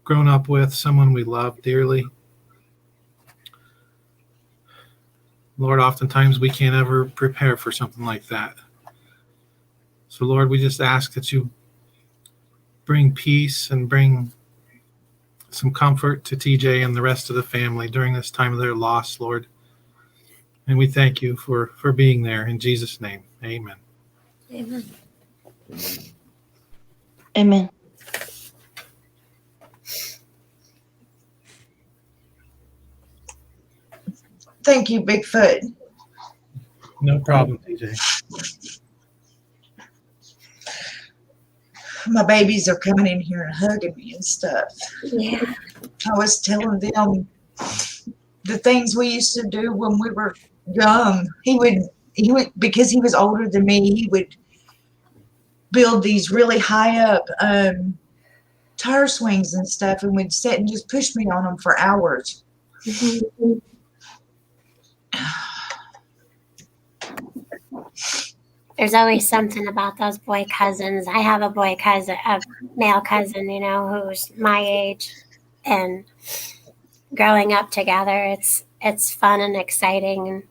grown up with, someone we love dearly. Lord, oftentimes we can't ever prepare for something like that. So, Lord, we just ask that you bring peace and bring some comfort to TJ and the rest of the family during this time of their loss, Lord. And we thank you for being there. In Jesus' name, amen. Amen. Amen. Thank you, Bigfoot. No problem, TJ. My babies are coming in here and hugging me and stuff. Yeah. I was telling them the things we used to do when we were young. He would, because he was older than me, he would build these really high up tire swings and stuff, and would sit and just push me on them for hours. Mhm. There's always something about those boy cousins. I have a boy cousin, a male cousin, who's my age, and growing up together, it's fun and exciting, and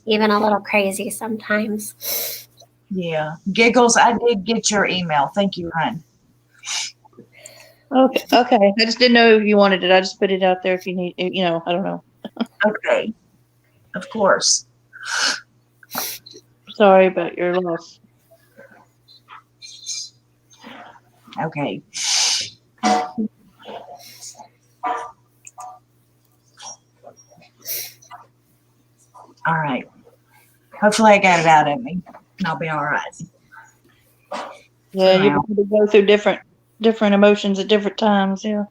even a little crazy sometimes. Yeah. Giggles, I did get your email. Thank you, hon. Okay. Okay. I just didn't know if you wanted it. I just put it out there if you need. I don't know. Okay. Of course. Sorry about your loss. Okay. All right. Hopefully I got it out of me. And I'll be all right. Yeah, For you now. probably go through different emotions at different times. Yeah.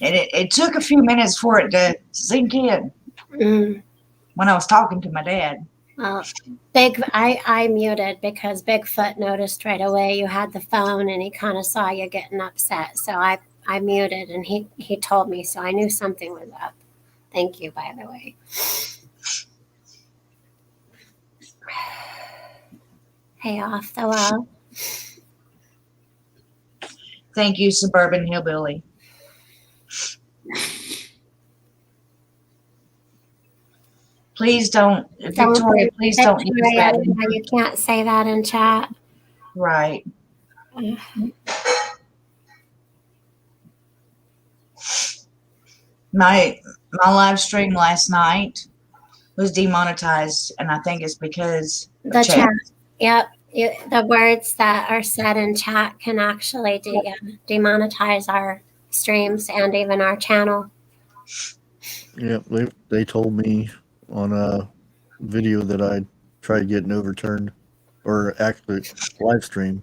And it took a few minutes for it to sink in Mm. when I was talking to my dad. Well, I muted because Bigfoot noticed right away you had the phone, and he kind of saw you getting upset. So I muted, and he told me, so I knew something was up. Thank you, by the way. Hey, off the wall. Thank you, Suburban Hillbilly. Please don't, Victoria, please don't use Victoria, that. you can't say that in chat. Right. My live stream last night was demonetized, and I think it's because of The chat. chat. Yep. The words that are said in chat can actually demonetize our streams and even our channel. Yeah, they told me on a video that I tried getting overturned, or actually live stream.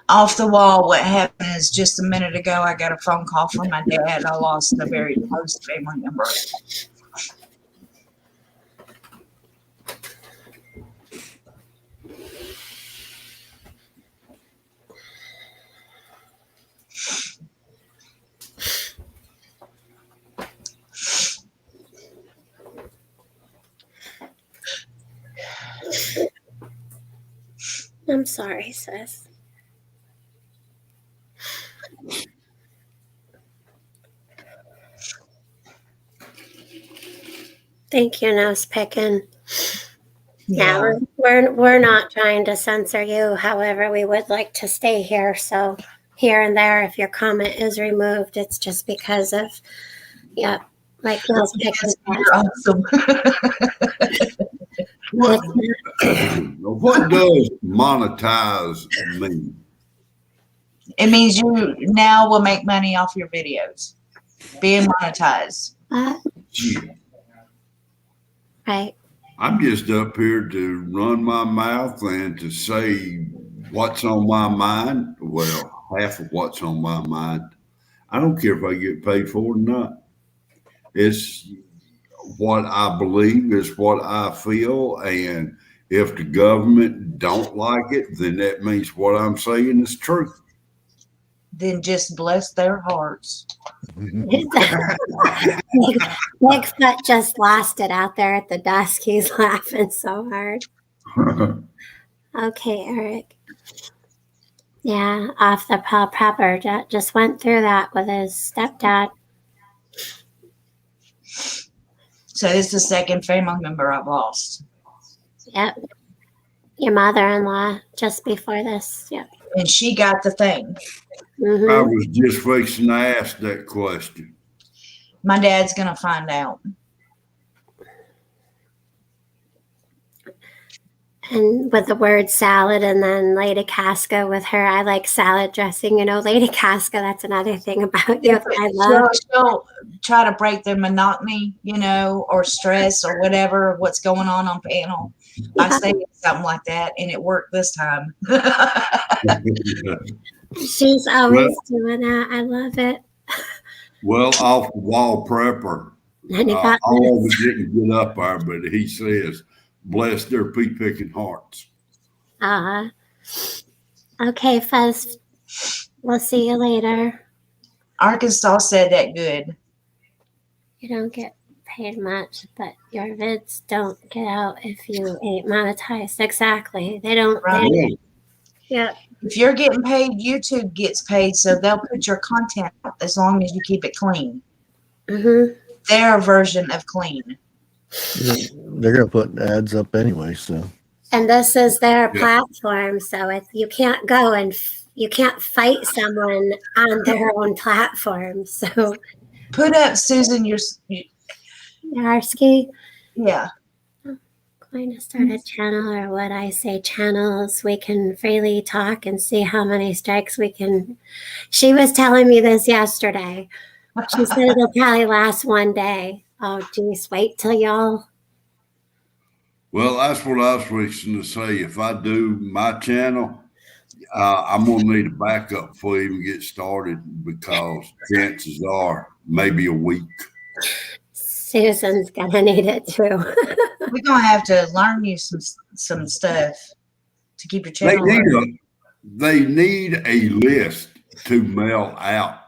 Off the wall, what happened is just a minute ago, I got a phone call from my dad. I lost a very close family member. I'm sorry, sis. Thank you, nose picking. Yeah, we're not trying to censor you. However, we would like to stay here. So here and there, if your comment is removed, it's just because of, like nose picking. You're awesome. What does monetize mean? It means you now will make money off your videos, being monetized. Gee, Right. I'm just up here to run my mouth and to say what's on my mind. Well, half of what's on my mind. I don't care if I get paid for it or not. It's what I believe is what I feel, and if the government don't like it, then that means what I'm saying is true. Then just bless their hearts. Bigfoot just lost it out there at the desk. He's laughing so hard. Okay, Eric. Yeah, off the prepper just went through that with his stepdad. So this is the second family member I've lost. Yep. Your mother-in-law just before this. Yep. And she got the thing. Mm-hmm. I was just fixing to ask that question. My dad's going to find out. And with the word salad and then Lady Casca with her, I like salad dressing. You know, Lady Casca, that's another thing about you that I love. She'll try to break the monotony, you know, or stress or whatever, what's going on panel. I say something like that, and it worked this time. She's always doing that. I love it. Well, off the wall prepper. And you I got always didn't get up there, but he says, bless their pea-picking hearts. Okay, Fuzz. We'll see you later. Arkansas said that good. You don't get paid much, but your vids don't get out if you ain't monetized. Exactly. They don't. Right. Yeah. If you're getting paid, YouTube gets paid, so they'll put your content out as long as you keep it clean. Mm-hmm. Their version of clean. They're gonna put ads up anyway, so. And this is their platform, so if you can't go and you can't fight someone on their own platform. So put up, Susan, Yarsky. Yeah. Going to start a channel, or what I say channels. We can freely talk and see how many strikes we can. She was telling me this yesterday. She said it'll probably last one day. Oh, geez, wait till y'all. Well, that's what I was fixing to say. If I do my channel, I'm going to need a backup before I even get started, because chances are maybe a week. Susan's gonna need it too. We're gonna have to learn you some stuff to keep your channel. They need a list to mail out.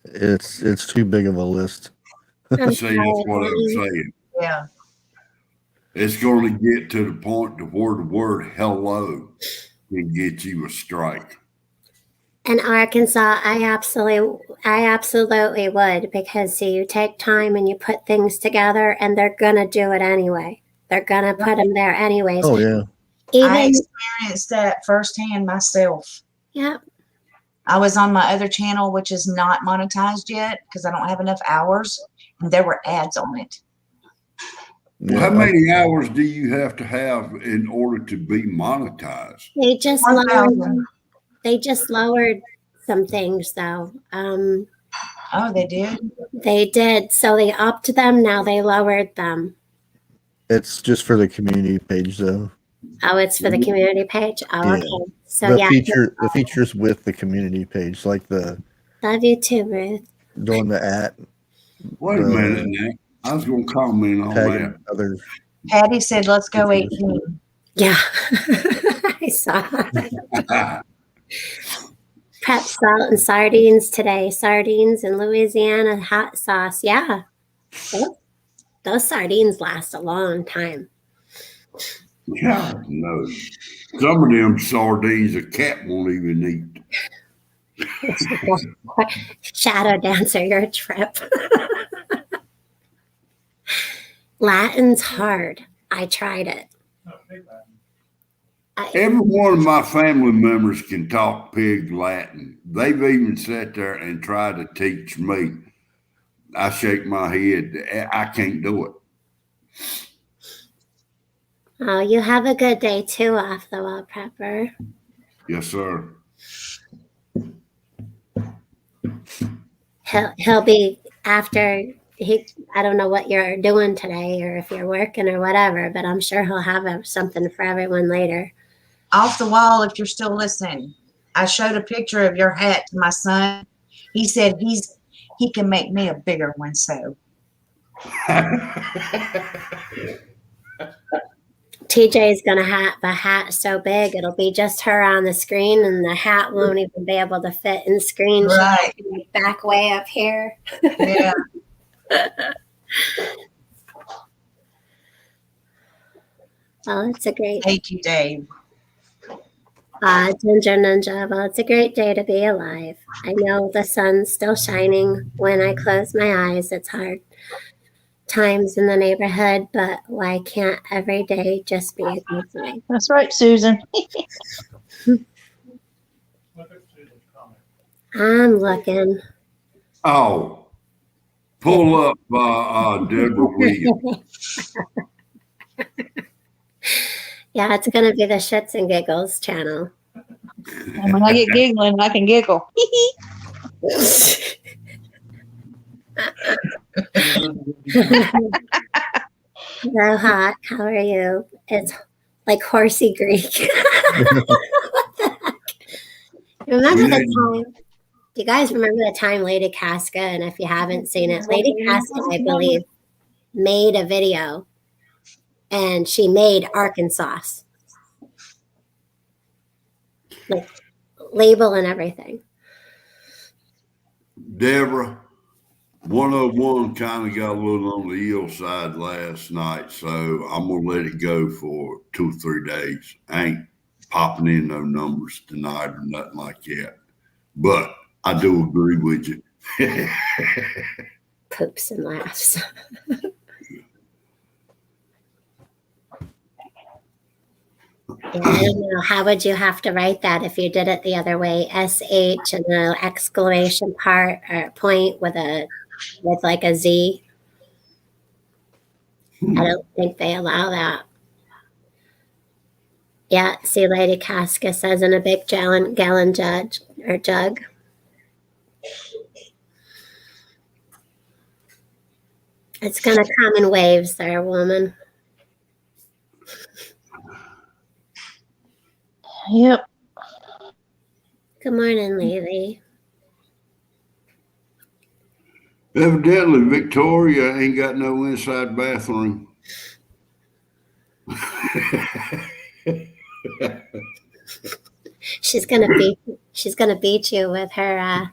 It's too big of a list. See, that's what I'm saying. Yeah. It's going to get to the point to where the word hello can get you a strike. In Arkansas, I absolutely would, because see, you take time and you put things together, and they're gonna do it anyway. They're gonna put them there anyways. Oh yeah. I experienced that firsthand myself. Yep. I was on my other channel, which is not monetized yet because I don't have enough hours, and there were ads on it. Well, how many hours do you have to have in order to be monetized? They just lowered some things, though. Oh, they did? They did. So they upped them. Now they lowered them. It's just for the community page, though. Oh, it's for the community page? Oh, Yeah. okay. So, The features with the community page, like the love you too, Ruth. doing the at. Wait a minute now. I was going to comment on that. Others. Patty said, let's go 18. Yeah. I saw that. Prep salt and sardines today. Sardines in Louisiana hot sauce. Yeah. Those sardines last a long time. Yeah, no. Some of them sardines a cat won't even eat. Shadow dancer, your trip. Latin's hard. I tried it. Every one of my family members can talk pig Latin. They've even sat there and tried to teach me. I shake my head. I can't do it. Oh, you have a good day too, off the wall prepper. Yes, sir. He'll be after I don't know what you're doing today, or if you're working or whatever, but I'm sure he'll have something for everyone later. Off the wall, if you're still listening, I showed a picture of your hat to my son. He said he can make me a bigger one. So TJ's gonna have a hat so big it'll be just her on the screen, and the hat won't even be able to fit in screen. She'll Right. have to be back way up here. Yeah. Well, it's a great Thank you, Dave. Ginger Ninja. Well, it's a great day to be alive. I know the sun's still shining when I close my eyes. It's hard times in the neighborhood, but why can't every day just be a good day? That's right, Susan. I'm looking. Oh, pull up Deborah Williams. Yeah, it's gonna be the Shits and Giggles channel. And when I get giggling, I can giggle. Hello, Hot. How are you? It's like horsey Greek. What the heck? Remember the time? Do you guys remember the time Lady Casca? And if you haven't seen it, Lady Casca, I believe, made a video, and she made Arkansas, like label and everything. Deborah, 101 kind of got a little on the ill side last night, so I'm going to let it go for 2 or 3 days. I ain't popping in no numbers tonight or nothing like that. But I do agree with you. Poops and laughs. Yeah, I don't know. How would you have to write that if you did it the other way? SH and an exclamation part or point with like a Z. I don't think they allow that. Yeah, see, Lady Casca says in a big gallon jug. It's gonna come in waves there, woman. Yep. Good morning, Lily. Evidently, Victoria ain't got no inside bathroom. She's gonna beat you with her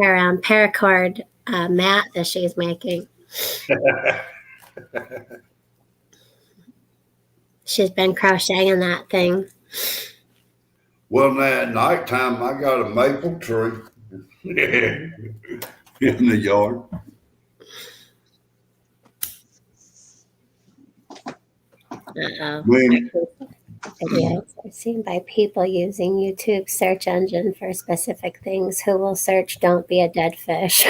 paracord mat that she's making. She's been crocheting that thing. Well, now at nighttime, I got a maple tree in the yard. Uh-oh. When Videos are seen by people using YouTube search engine for specific things. Who will search "Don't be a dead fish"?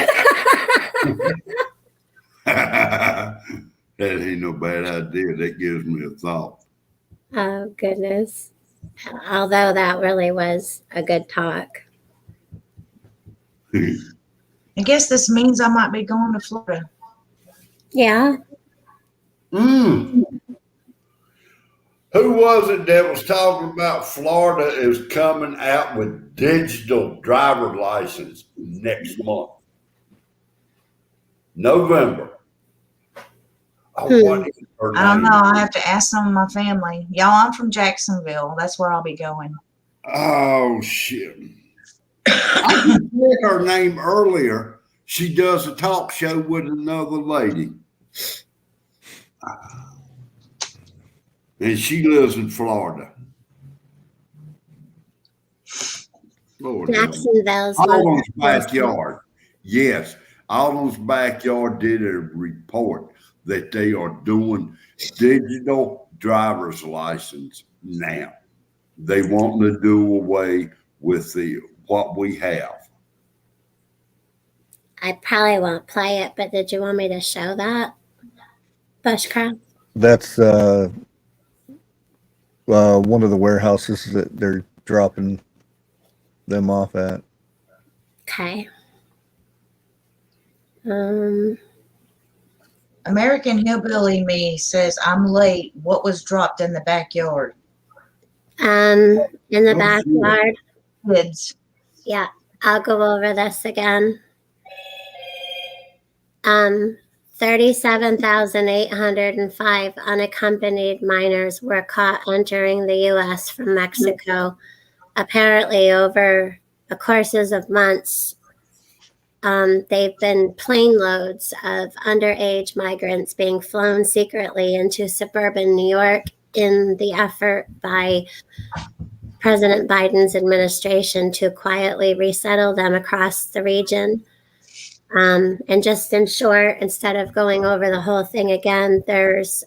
that ain't no bad idea. That gives me a thought. Oh goodness. Although that really was a good talk. I guess this means I might be going to Florida. Yeah. Who was it that was talking about Florida is coming out with digital driver license next month? November. Oh, what is her I don't name? know. I have to ask some of my family. Y'all, I'm from Jacksonville. That's where I'll be going. Oh, shit. I just read her name earlier. She does a talk show with another lady. And she lives in Florida. Lord, Jacksonville's Alden's backyard. Yes. Alden's backyard did a report that they are doing digital driver's license now. They want to do away with what we have. I probably won't play it, but did you want me to show that? Bushcraft? That's one of the warehouses that they're dropping them off at. Okay. American Hillbilly Me says I'm late. What was dropped in the backyard? In the backyard. Kids. Yeah, I'll go over this again. 37,805 unaccompanied minors were caught entering the U.S. from Mexico. Apparently, over the courses of months, they've been plane loads of underage migrants being flown secretly into suburban New York in the effort by President Biden's administration to quietly resettle them across the region. And just in short, instead of going over the whole thing again, there's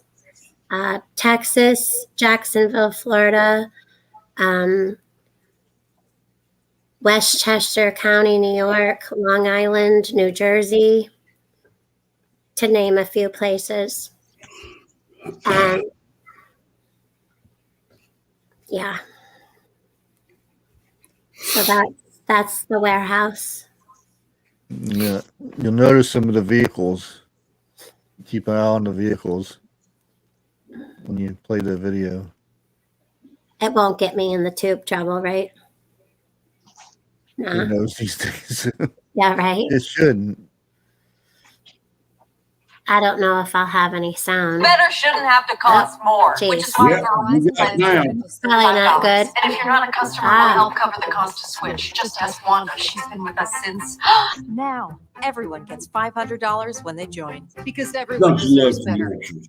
Texas, Jacksonville, Florida, Westchester County, New York, Long Island, New Jersey, to name a few places. And yeah. So that's the warehouse. Yeah, you'll notice some of the vehicles. Keep an eye on the vehicles when you play the video. It won't get me in the tube trouble, right? Who No. knows these days? Yeah, right. It shouldn't. I don't know if I'll have any sound. Better shouldn't have to cost more, which is Jeez. why Yeah, Verizon you got now. Probably not good. And if you're not a customer, we'll help cover the cost to switch. Just ask Wanda. She's been with us since. Now, everyone gets $500 when they join because everyone Don't you love deserves better. commercials?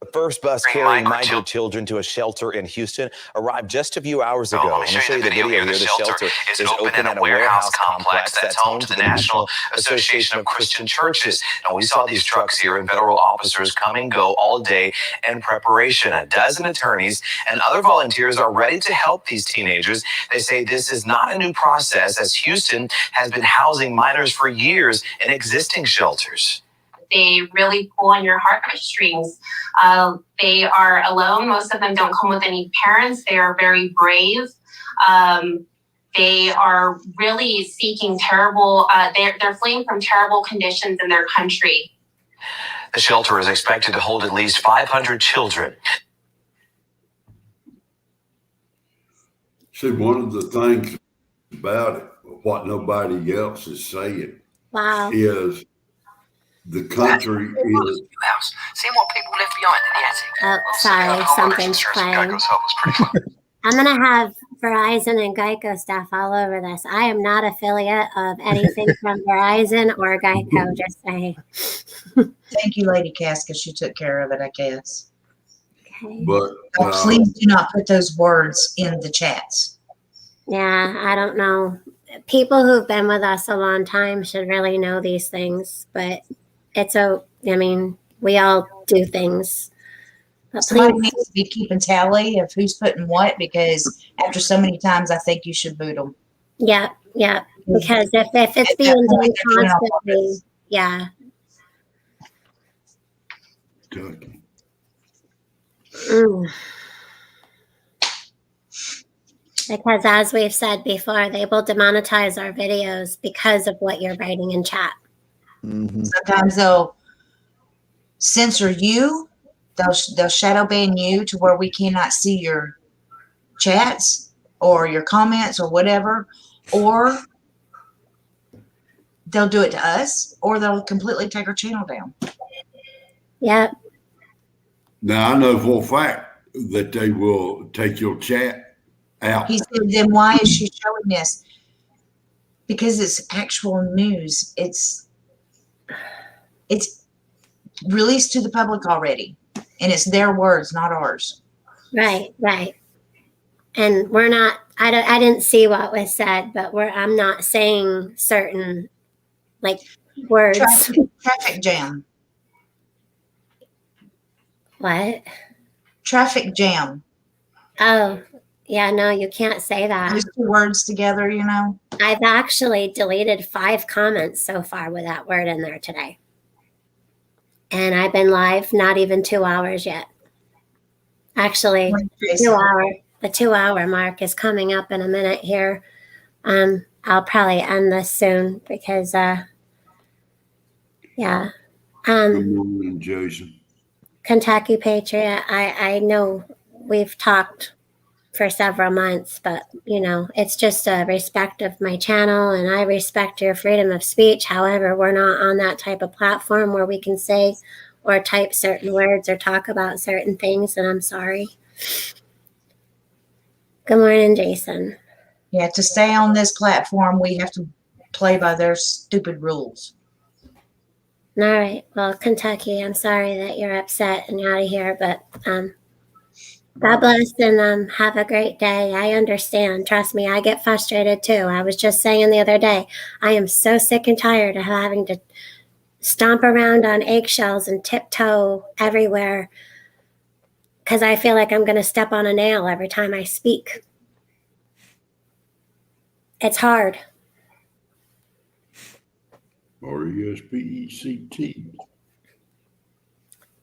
The first bus carrying migrant children to a shelter in Houston arrived just a few hours ago. Let me show you the video here. The shelter is open in a warehouse complex that's home to the National Association of Christian Churches. And we saw these trucks here and federal officers come and go all day in preparation. A dozen attorneys and other volunteers are ready to help these teenagers. They say this is not a new process, as Houston has been housing minors for years in existing shelters. They really pull on your heartstrings. They are alone. Most of them don't come with any parents. They are very brave. They are really seeking terrible, they're fleeing from terrible conditions in their country. The shelter is expected to hold at least 500 children. See, one of the things about it, what nobody else is saying, Wow. is the country is. Seeing what people left behind in the attic. Oh, sorry, something's playing. I'm going to have Verizon and Geico staff all over this. I am not affiliate of anything from Verizon or Geico, just saying. Thank you, Lady Cass, because she took care of it, I guess. Okay. But Please do not put those words in the chats. Yeah, I don't know. People who've been with us a long time should really know these things, but we all do things. But Somebody please, needs to be keeping tally of who's putting what, because after so many times, I think you should boot them. yeah, because if it's At being that done point, they're doing it on constantly, purpose. yeah. Kentucky. Mm. Because as we've said before, they will demonetize our videos because of what you're writing in chat. Mm-hmm. Sometimes they'll censor you. They'll shadow ban you to where we cannot see your chats or your comments or whatever, or they'll do it to us, or they'll completely take our channel down. Yep. Now I know for a fact that they will take your chat out. He said, then why is she showing this? Because it's actual news. It's released to the public already, and it's their words, not ours. Right. And we're not. I didn't see what was said, but I'm not saying certain words. Traffic jam. What? Traffic jam. Oh, yeah. No, you can't say that. Those two words together, you know. I've actually deleted 5 comments so far with that word in there today. And I've been live not even 2 hours yet. Actually, the 2 hour mark is coming up in a minute here. I'll probably end this soon because, yeah. Good morning, Jason. Kentucky Patriot, I know we've talked for several months, but you know, it's just a respect of my channel, and I respect your freedom of speech. However, we're not on that type of platform where we can say or type certain words or talk about certain things, and I'm sorry. Good morning, Jason. Yeah, to stay on this platform, we have to play by their stupid rules. All right. Well, Kentucky, I'm sorry that you're upset and out of here, but God bless, and have a great day. I understand. Trust me, I get frustrated too. I was just saying the other day, I am so sick and tired of having to stomp around on eggshells and tiptoe everywhere because I feel like I'm going to step on a nail every time I speak. It's hard. R-E-S-P-E-C-T.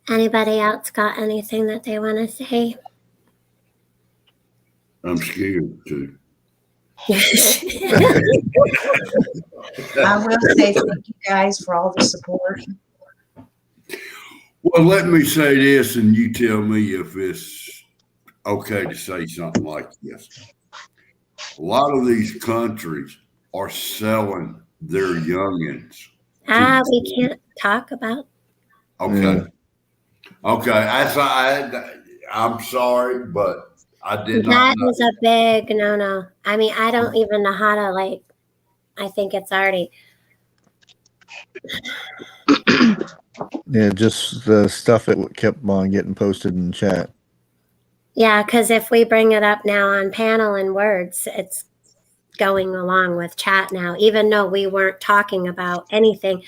Anybody else got anything that they want to say? I'm scared too. I will say thank you guys for all the support. Well, let me say this, and you tell me if it's okay to say something like this. A lot of these countries are selling their youngins. We can't talk about. Okay. Okay. I'm sorry, but I did not That know. is a big no. I mean, I don't even know how to I think it's already. Yeah, just the stuff that kept on getting posted in chat. Yeah, because if we bring it up now on panel and words, it's going along with chat now, even though we weren't talking about anything.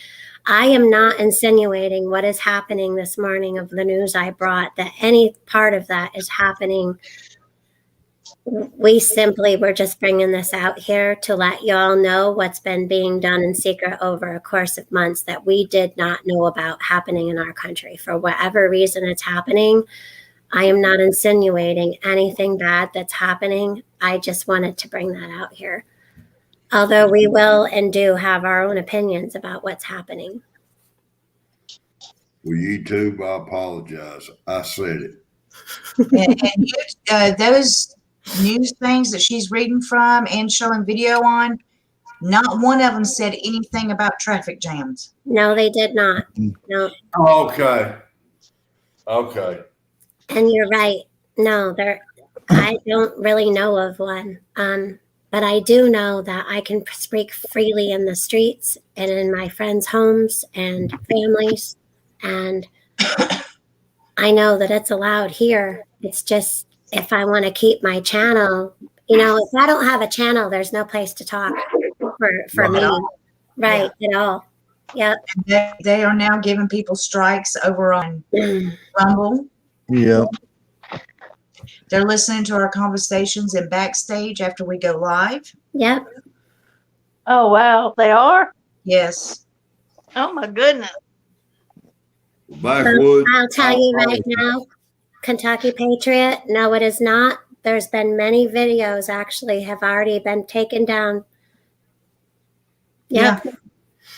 I am not insinuating what is happening this morning of the news I brought, that any part of that is happening. We simply were just bringing this out here to let y'all know what's been being done in secret over a course of months that we did not know about happening in our country. For whatever reason it's happening, I am not insinuating anything bad that's happening. I just wanted to bring that out here. Although we will and do have our own opinions about what's happening. Well, YouTube, I apologize. I said it. And those news things that she's reading from and showing video on, not one of them said anything about traffic jams. No, they did not. No. Okay. Okay. And you're right. No, I don't really know of one. But I do know that I can speak freely in the streets and in my friends' homes and families. And I know that it's allowed here. It's just if I want to keep my channel, if I don't have a channel, there's no place to talk for me. Right, at all. Yep. They are now giving people strikes over on Rumble. Yep. They're listening to our conversations in backstage after we go live. Yep. Oh, wow. They are? Yes. Oh, my goodness. Backwoods. I'll tell you right now, Kentucky Patriot, no, it is not. There's been many videos actually have already been taken down. Yep. Yeah.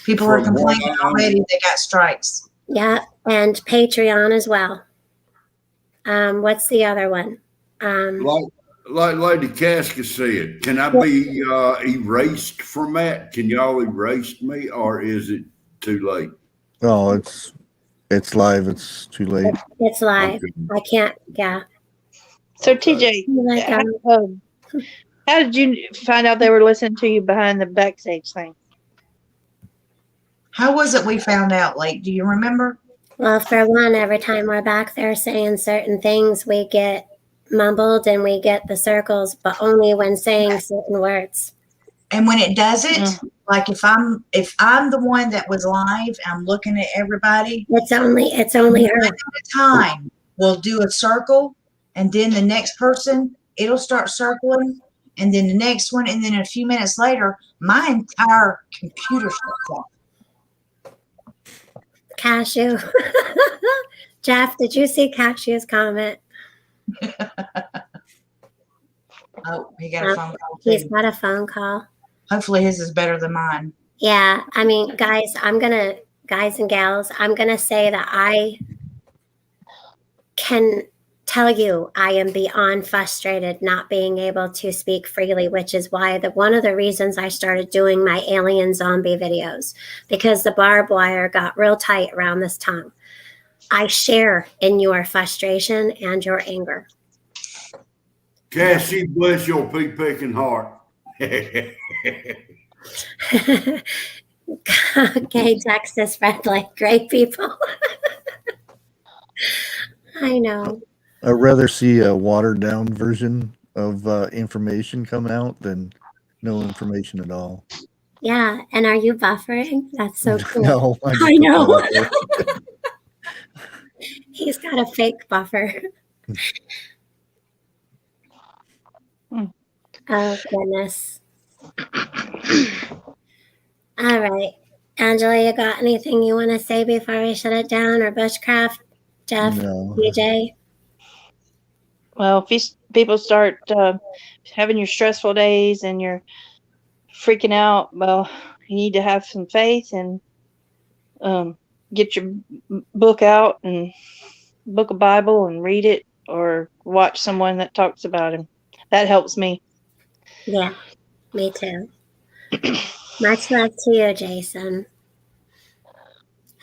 People are complaining already they got strikes. Yeah, and Patreon as well. What's the other one? Like Lady Casca said, can I be erased from that? Can y'all erase me, or is it too late? Oh, it's live. It's too late. It's live. Okay. I can't. Yeah. So, TJ, how did you find out they were listening to you behind the backstage thing? How was it we found out, Lake? Do you remember? Well, for one, every time we're back there saying certain things, we get mumbled and we get the circles, but only when saying certain words. And when it doesn't, like if I'm the one that was live, I'm looking at everybody. It's only her. At a time, we'll do a circle, and then the next person, it'll start circling, and then the next one, and then a few minutes later, my entire computer shuts off. Cashew. Jeff, did you see Cashew's comment? Oh, he got a phone call. He's got a phone call. Hopefully his is better than mine. Yeah, I mean, guys and gals, I'm going to say that I can tell you I am beyond frustrated not being able to speak freely, which is why one of the reasons I started doing my alien zombie videos, because the barbed wire got real tight around this tongue. I share in your frustration and your anger. Cassie, bless your pea-picking heart. Okay, Texas friendly, great people. I know. I'd rather see a watered down version of information come out than no information at all. Yeah, and are you buffering? That's so cool. No, I know. He's got a fake buffer. Oh, goodness. All right. Angela, you got anything you want to say before we shut it down? Or Bushcraft, Jeff, No. DJ? Well, if people start having your stressful days and you're freaking out, well, you need to have some faith and get your book out and book a Bible and read it, or watch someone that talks about him. That helps me. Yeah, me too. Much love to you, Jason.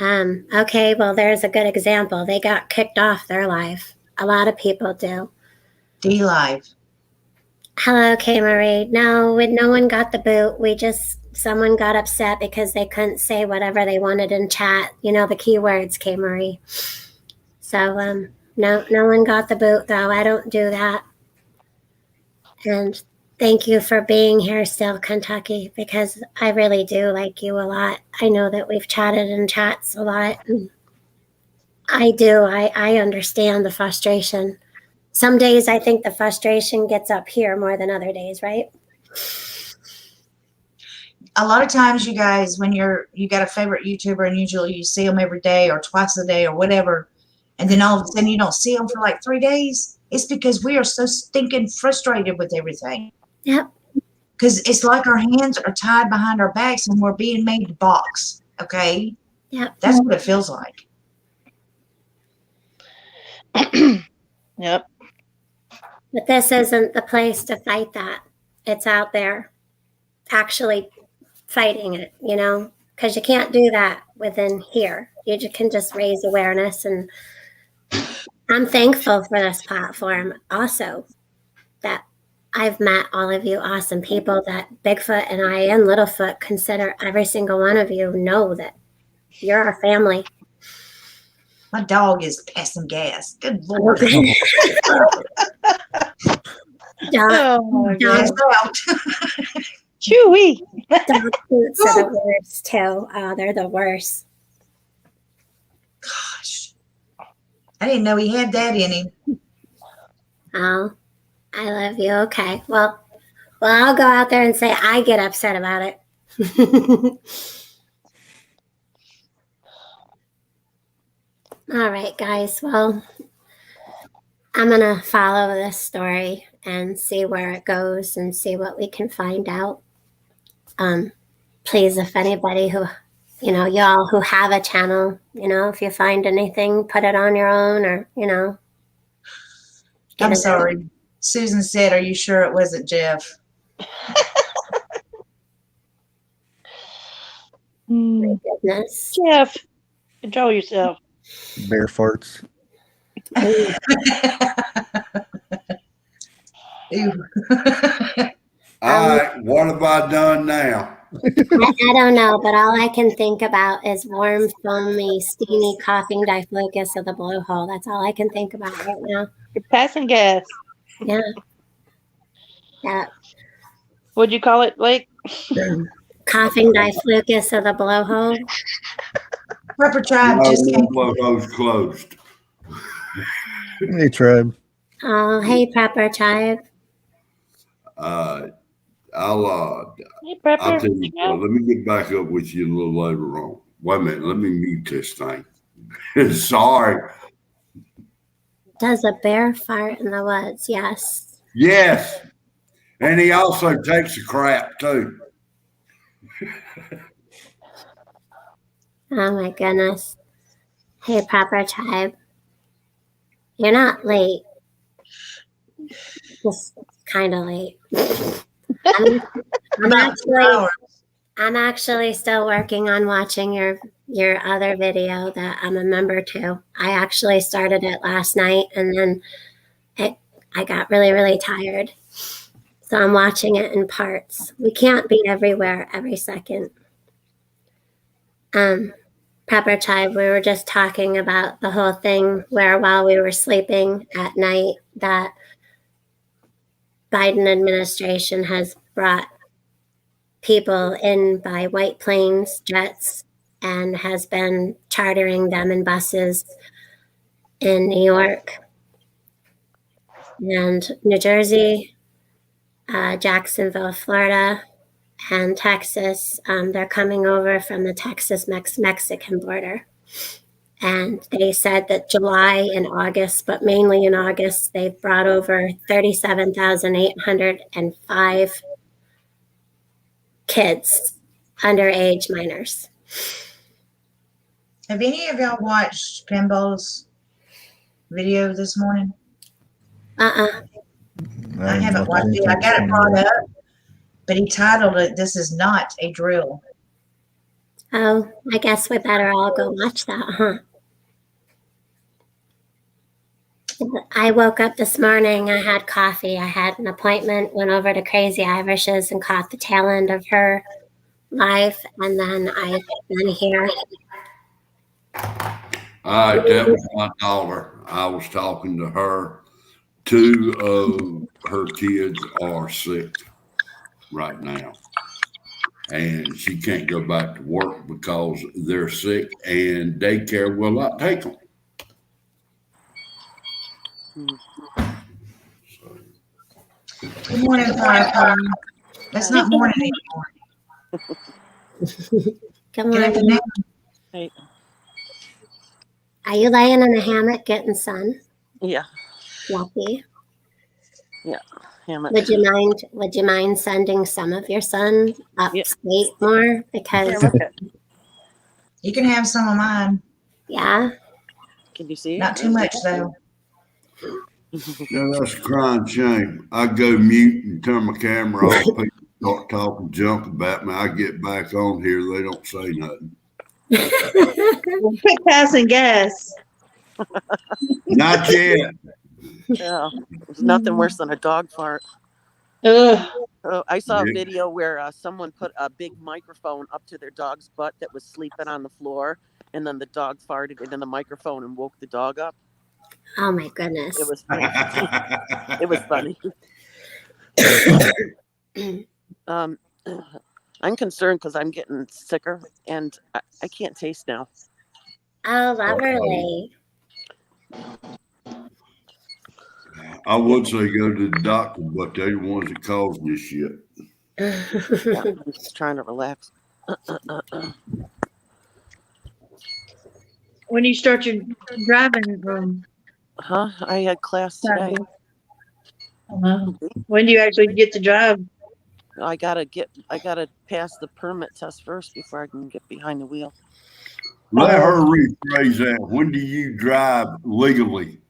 Okay, well, there's a good example. They got kicked off their live. A lot of people do. D-Live. Hello, K. Marie. No, no one got the boot. Someone got upset because they couldn't say whatever they wanted in chat. You know, the keywords, K. Marie. So, no one got the boot, though. I don't do that. And thank you for being here still, Kentucky, because I really do like you a lot. I know that we've chatted in chats a lot. And I do. I understand the frustration. Some days I think the frustration gets up here more than other days, right? A lot of times, you guys, when you got a favorite YouTuber and usually you see them every day or twice a day or whatever, and then all of a sudden you don't see them for like 3 days, it's because we are so stinking frustrated with everything. Yep. Because it's like our hands are tied behind our backs and we're being made to box. Okay? Yep. That's what it feels like. Yep. But this isn't the place to fight that. It's out there actually fighting it, you know, because you can't do that within here. You can just raise awareness. And I'm thankful for this platform also, that I've met all of you awesome people that Bigfoot and I and Littlefoot consider. Every single one of you know that you're our family. My dog is passing gas. Good Lord. Oh, Dog's out. Chewy. Dog boots are the worst too. They're the worst. Gosh. I didn't know he had that in him. Oh, I love you. Okay. Well, I'll go out there and say I get upset about it. All right, guys. Well, I'm going to follow this story and see where it goes and see what we can find out. Please, if anybody who, y'all who have a channel, if you find anything, put it on your own or, I'm sorry. Susan said, are you sure it wasn't Jeff? My goodness. Jeff, control yourself. Bear farts. All right, what have I done now? I don't know, but all I can think about is warm, foamy, steamy, coughing diflucus of the blowhole. That's all I can think about right now. You're passing gas. Yeah. Yeah. What'd you call it, Blake? Coughing diflucus of the blowhole. Prepper Tribe No, just came. blowhole's closed. Hey, Tribe. Oh, hey, Prepper Tribe. I'll tell you what, let me get back up with you a little later on. Wait a minute, let me mute this thing. Sorry. Does a bear fart in the woods? Yes. Yes. And he also takes a crap too. Oh my goodness. Hey, Prepper Tribe. You're not late. Just kind of late. I'm About 2 hours. I'm actually still working on watching your other video that I'm a member to. I actually started it last night, and then I got really, really tired. So I'm watching it in parts. We can't be everywhere every second. Pepper Chive, we were just talking about the whole thing where while we were sleeping at night, that Biden administration has brought people in by White Plains jets and has been chartering them in buses in New York and New Jersey, Jacksonville, Florida, and Texas. They're coming over from the Texas-Mexican border. And they said that July and August, but mainly in August, they've brought over 37,805 kids, underage minors. Have any of y'all watched Pinball's video this morning? I haven't watched it. I got it brought up, but he titled it, "This is not a drill." Oh, I guess we better all go watch that, huh? I woke up this morning, I had coffee, I had an appointment, went over to Crazy Irish's and caught the tail end of her live, and then I've been here. All right, that was my daughter. I was talking to her. 2 of her kids are sick right now, and she can't go back to work because they're sick, and daycare will not take them. Good morning, Firefighter. That's not morning anymore. Good morning. Hey. Are you laying in a hammock getting sun? Yeah. Lucky. Yeah. Hammock. Would you mind sending some of your sun upstate more? Because You can have some of mine. yeah. Can you see? Not too much though. Yeah, that's a crying shame. I go mute and turn my camera off. People start talking junk about me. I get back on here. They don't say nothing. Quit passing gas. Not yet. Yeah. There's nothing worse than a dog fart. Ugh. I saw a Yeah. video where someone put a big microphone up to their dog's butt that was sleeping on the floor, and then the dog farted into the microphone and woke the dog up. Oh my goodness. It was funny. It was funny. I'm concerned because I'm getting sicker and I can't taste now. Oh, lovely. I would say go to the doctor, but they're the ones that cause this shit. I'm just trying to relax. When do you start your driving? Huh? I had class today. When do you actually get to drive? I gotta pass the permit test first before I can get behind the wheel. Let her rephrase that. When do you drive legally?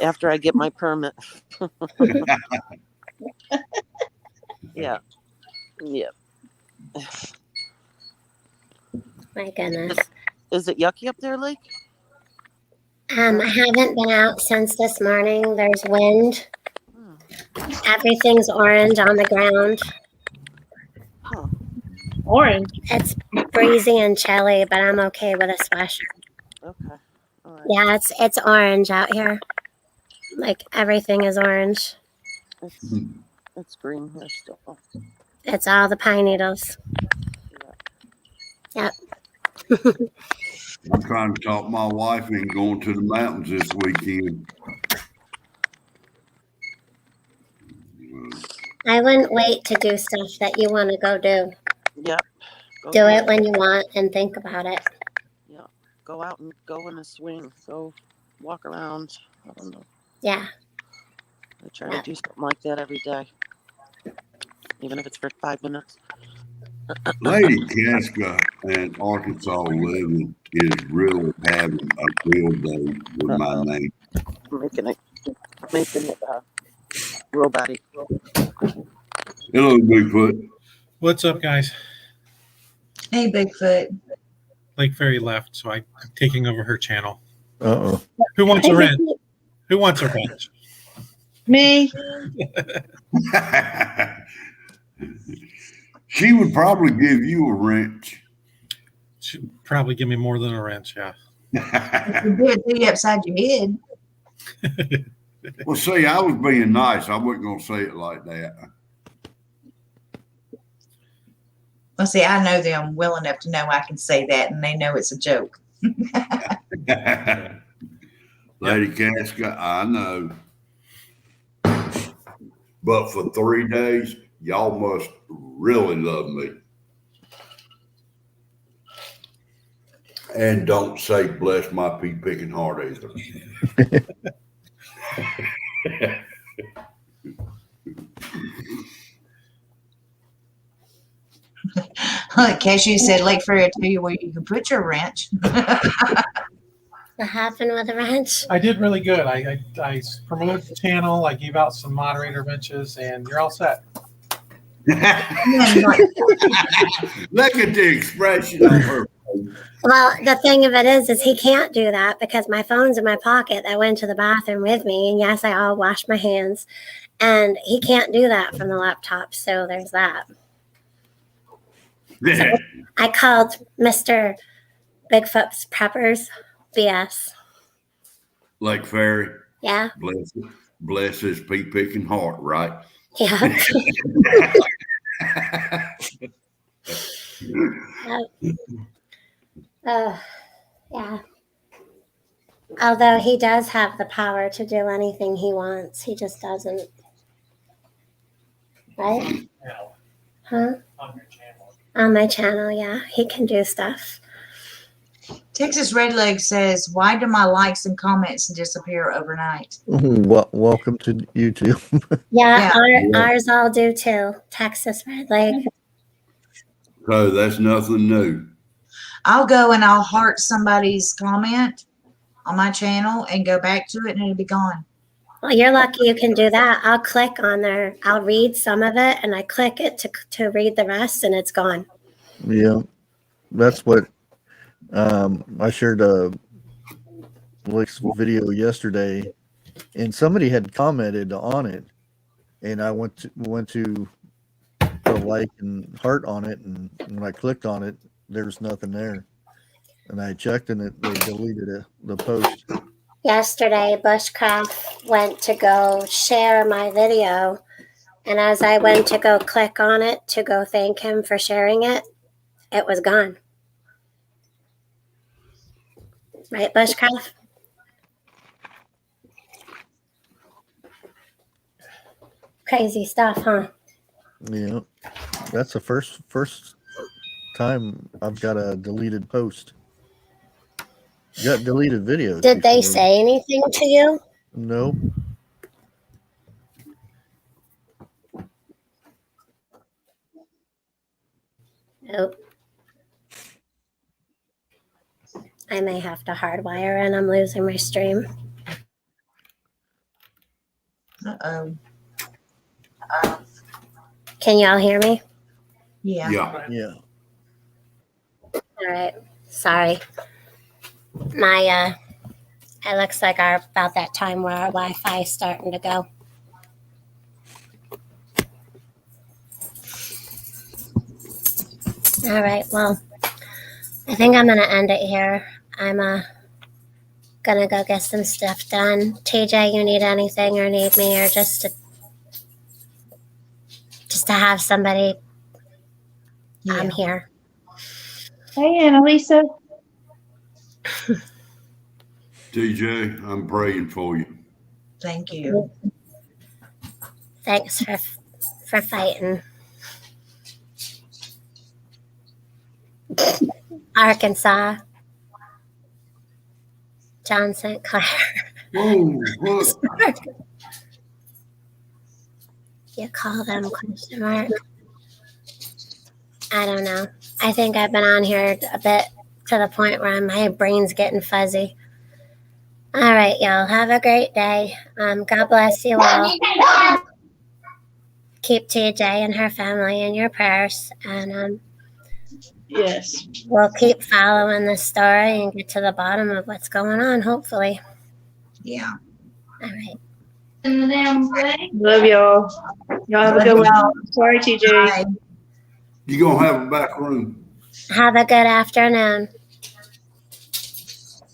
After I get my permit. Yeah. Yeah. My goodness. Is it yucky up there, Lake? I haven't been out since this morning. There's wind. Everything's orange on the ground. Orange. It's breezy and chilly, but I'm okay with a sweatshirt. Okay. All right. Yeah, it's orange out here. Like everything is orange. It's green here still. It's all the pine needles. Yep. I'm trying to talk my wife into going to the mountains this weekend. I wouldn't wait to do stuff that you want to go do. Yep. Do it when you want and think about it. Yeah. Go out and go in a swing. Go walk around. I don't know. Yeah. I try to do something like that every day. Even if it's for 5 minutes. Lady Casca and Arkansas Living is really having a field day with my name. Making it Making it robotic. Hello, Bigfoot. What's up, guys? Hey, Bigfoot. Lake Fairy left, so I'm taking over her channel. Uh-oh. Who wants a wrench? Who wants a wrench? Me. She would probably give you a wrench. She'd probably give me more than a wrench, yeah. You did do you upside your head. Well, see, I was being nice. I wasn't going to say it like that. Well, see, I know them well enough to know I can say that, and they know it's a joke. Lady Casca, I know. But for 3 days, y'all must really love me. And don't say bless my pea picking heart either. Cashew said, Lake Fairy will tell you where you can put your wrench. What happened with the wrench? I did really good. I promoted the channel. I gave out some moderator wrenches, and you're all set. Look at the expression on her face. Well, the thing of it is he can't do that because my phone's in my pocket. I went to the bathroom with me, and yes, I all washed my hands, and he can't do that from the laptop. So there's that. So I called Mr. Bigfoot's Preppers BS. Lake Fairy. Yeah. Bless his pea picking heart, right? Yeah. Yeah. Although he does have the power to do anything he wants, he just doesn't. Right? Huh? On your channel. On my channel, yeah. He can do stuff. Texas Redleg says, why do my likes and comments disappear overnight? Welcome to YouTube. Yeah, ours all do too. Texas Red Lake. So that's nothing new. I'll go and I'll heart somebody's comment on my channel and go back to it and it'll be gone. Well, you're lucky you can do that. I'll click on there. I'll read some of it and I click it to read the rest and it's gone. Yeah. That's what I shared Lake's video yesterday and somebody had commented on it and I went to the like and heart on it, and when I clicked on it, there's nothing there. And I checked and they deleted it, the post. Yesterday, Bushcraft went to go share my video, and as I went to go click on it to go thank him for sharing it, it was gone. Right, Bushcraft? Crazy stuff, huh? Yeah, that's the first time I've got a deleted post. Got deleted videos. Did they before. say anything to you? Nope. Nope. I may have to hardwire and I'm losing my stream. Uh-oh. Can y'all hear me? Yeah. Yeah. All right. Sorry. My it looks like about that time where our Wi-Fi is starting to go. All right. Well, I think I'm gonna end it here. I'm gonna go get some stuff done. TJ, you need anything or need me or just to have somebody? I'm here. Hey, Annalisa. TJ, I'm praying for you. Thank you. Thanks for fighting. Arkansas. John St. Clair. Whoa, what? You call them question mark? I don't know. I think I've been on here a bit to the point where my brain's getting fuzzy. All right, y'all. Have a great day. God bless you all. Keep TJ and her family in your prayers, and Yes. we'll keep following this story and get to the bottom of what's going on, hopefully. Yeah. All right. Love y'all. Y'all have a good one. Sorry, TJ. You gonna have a back room? Have a good afternoon.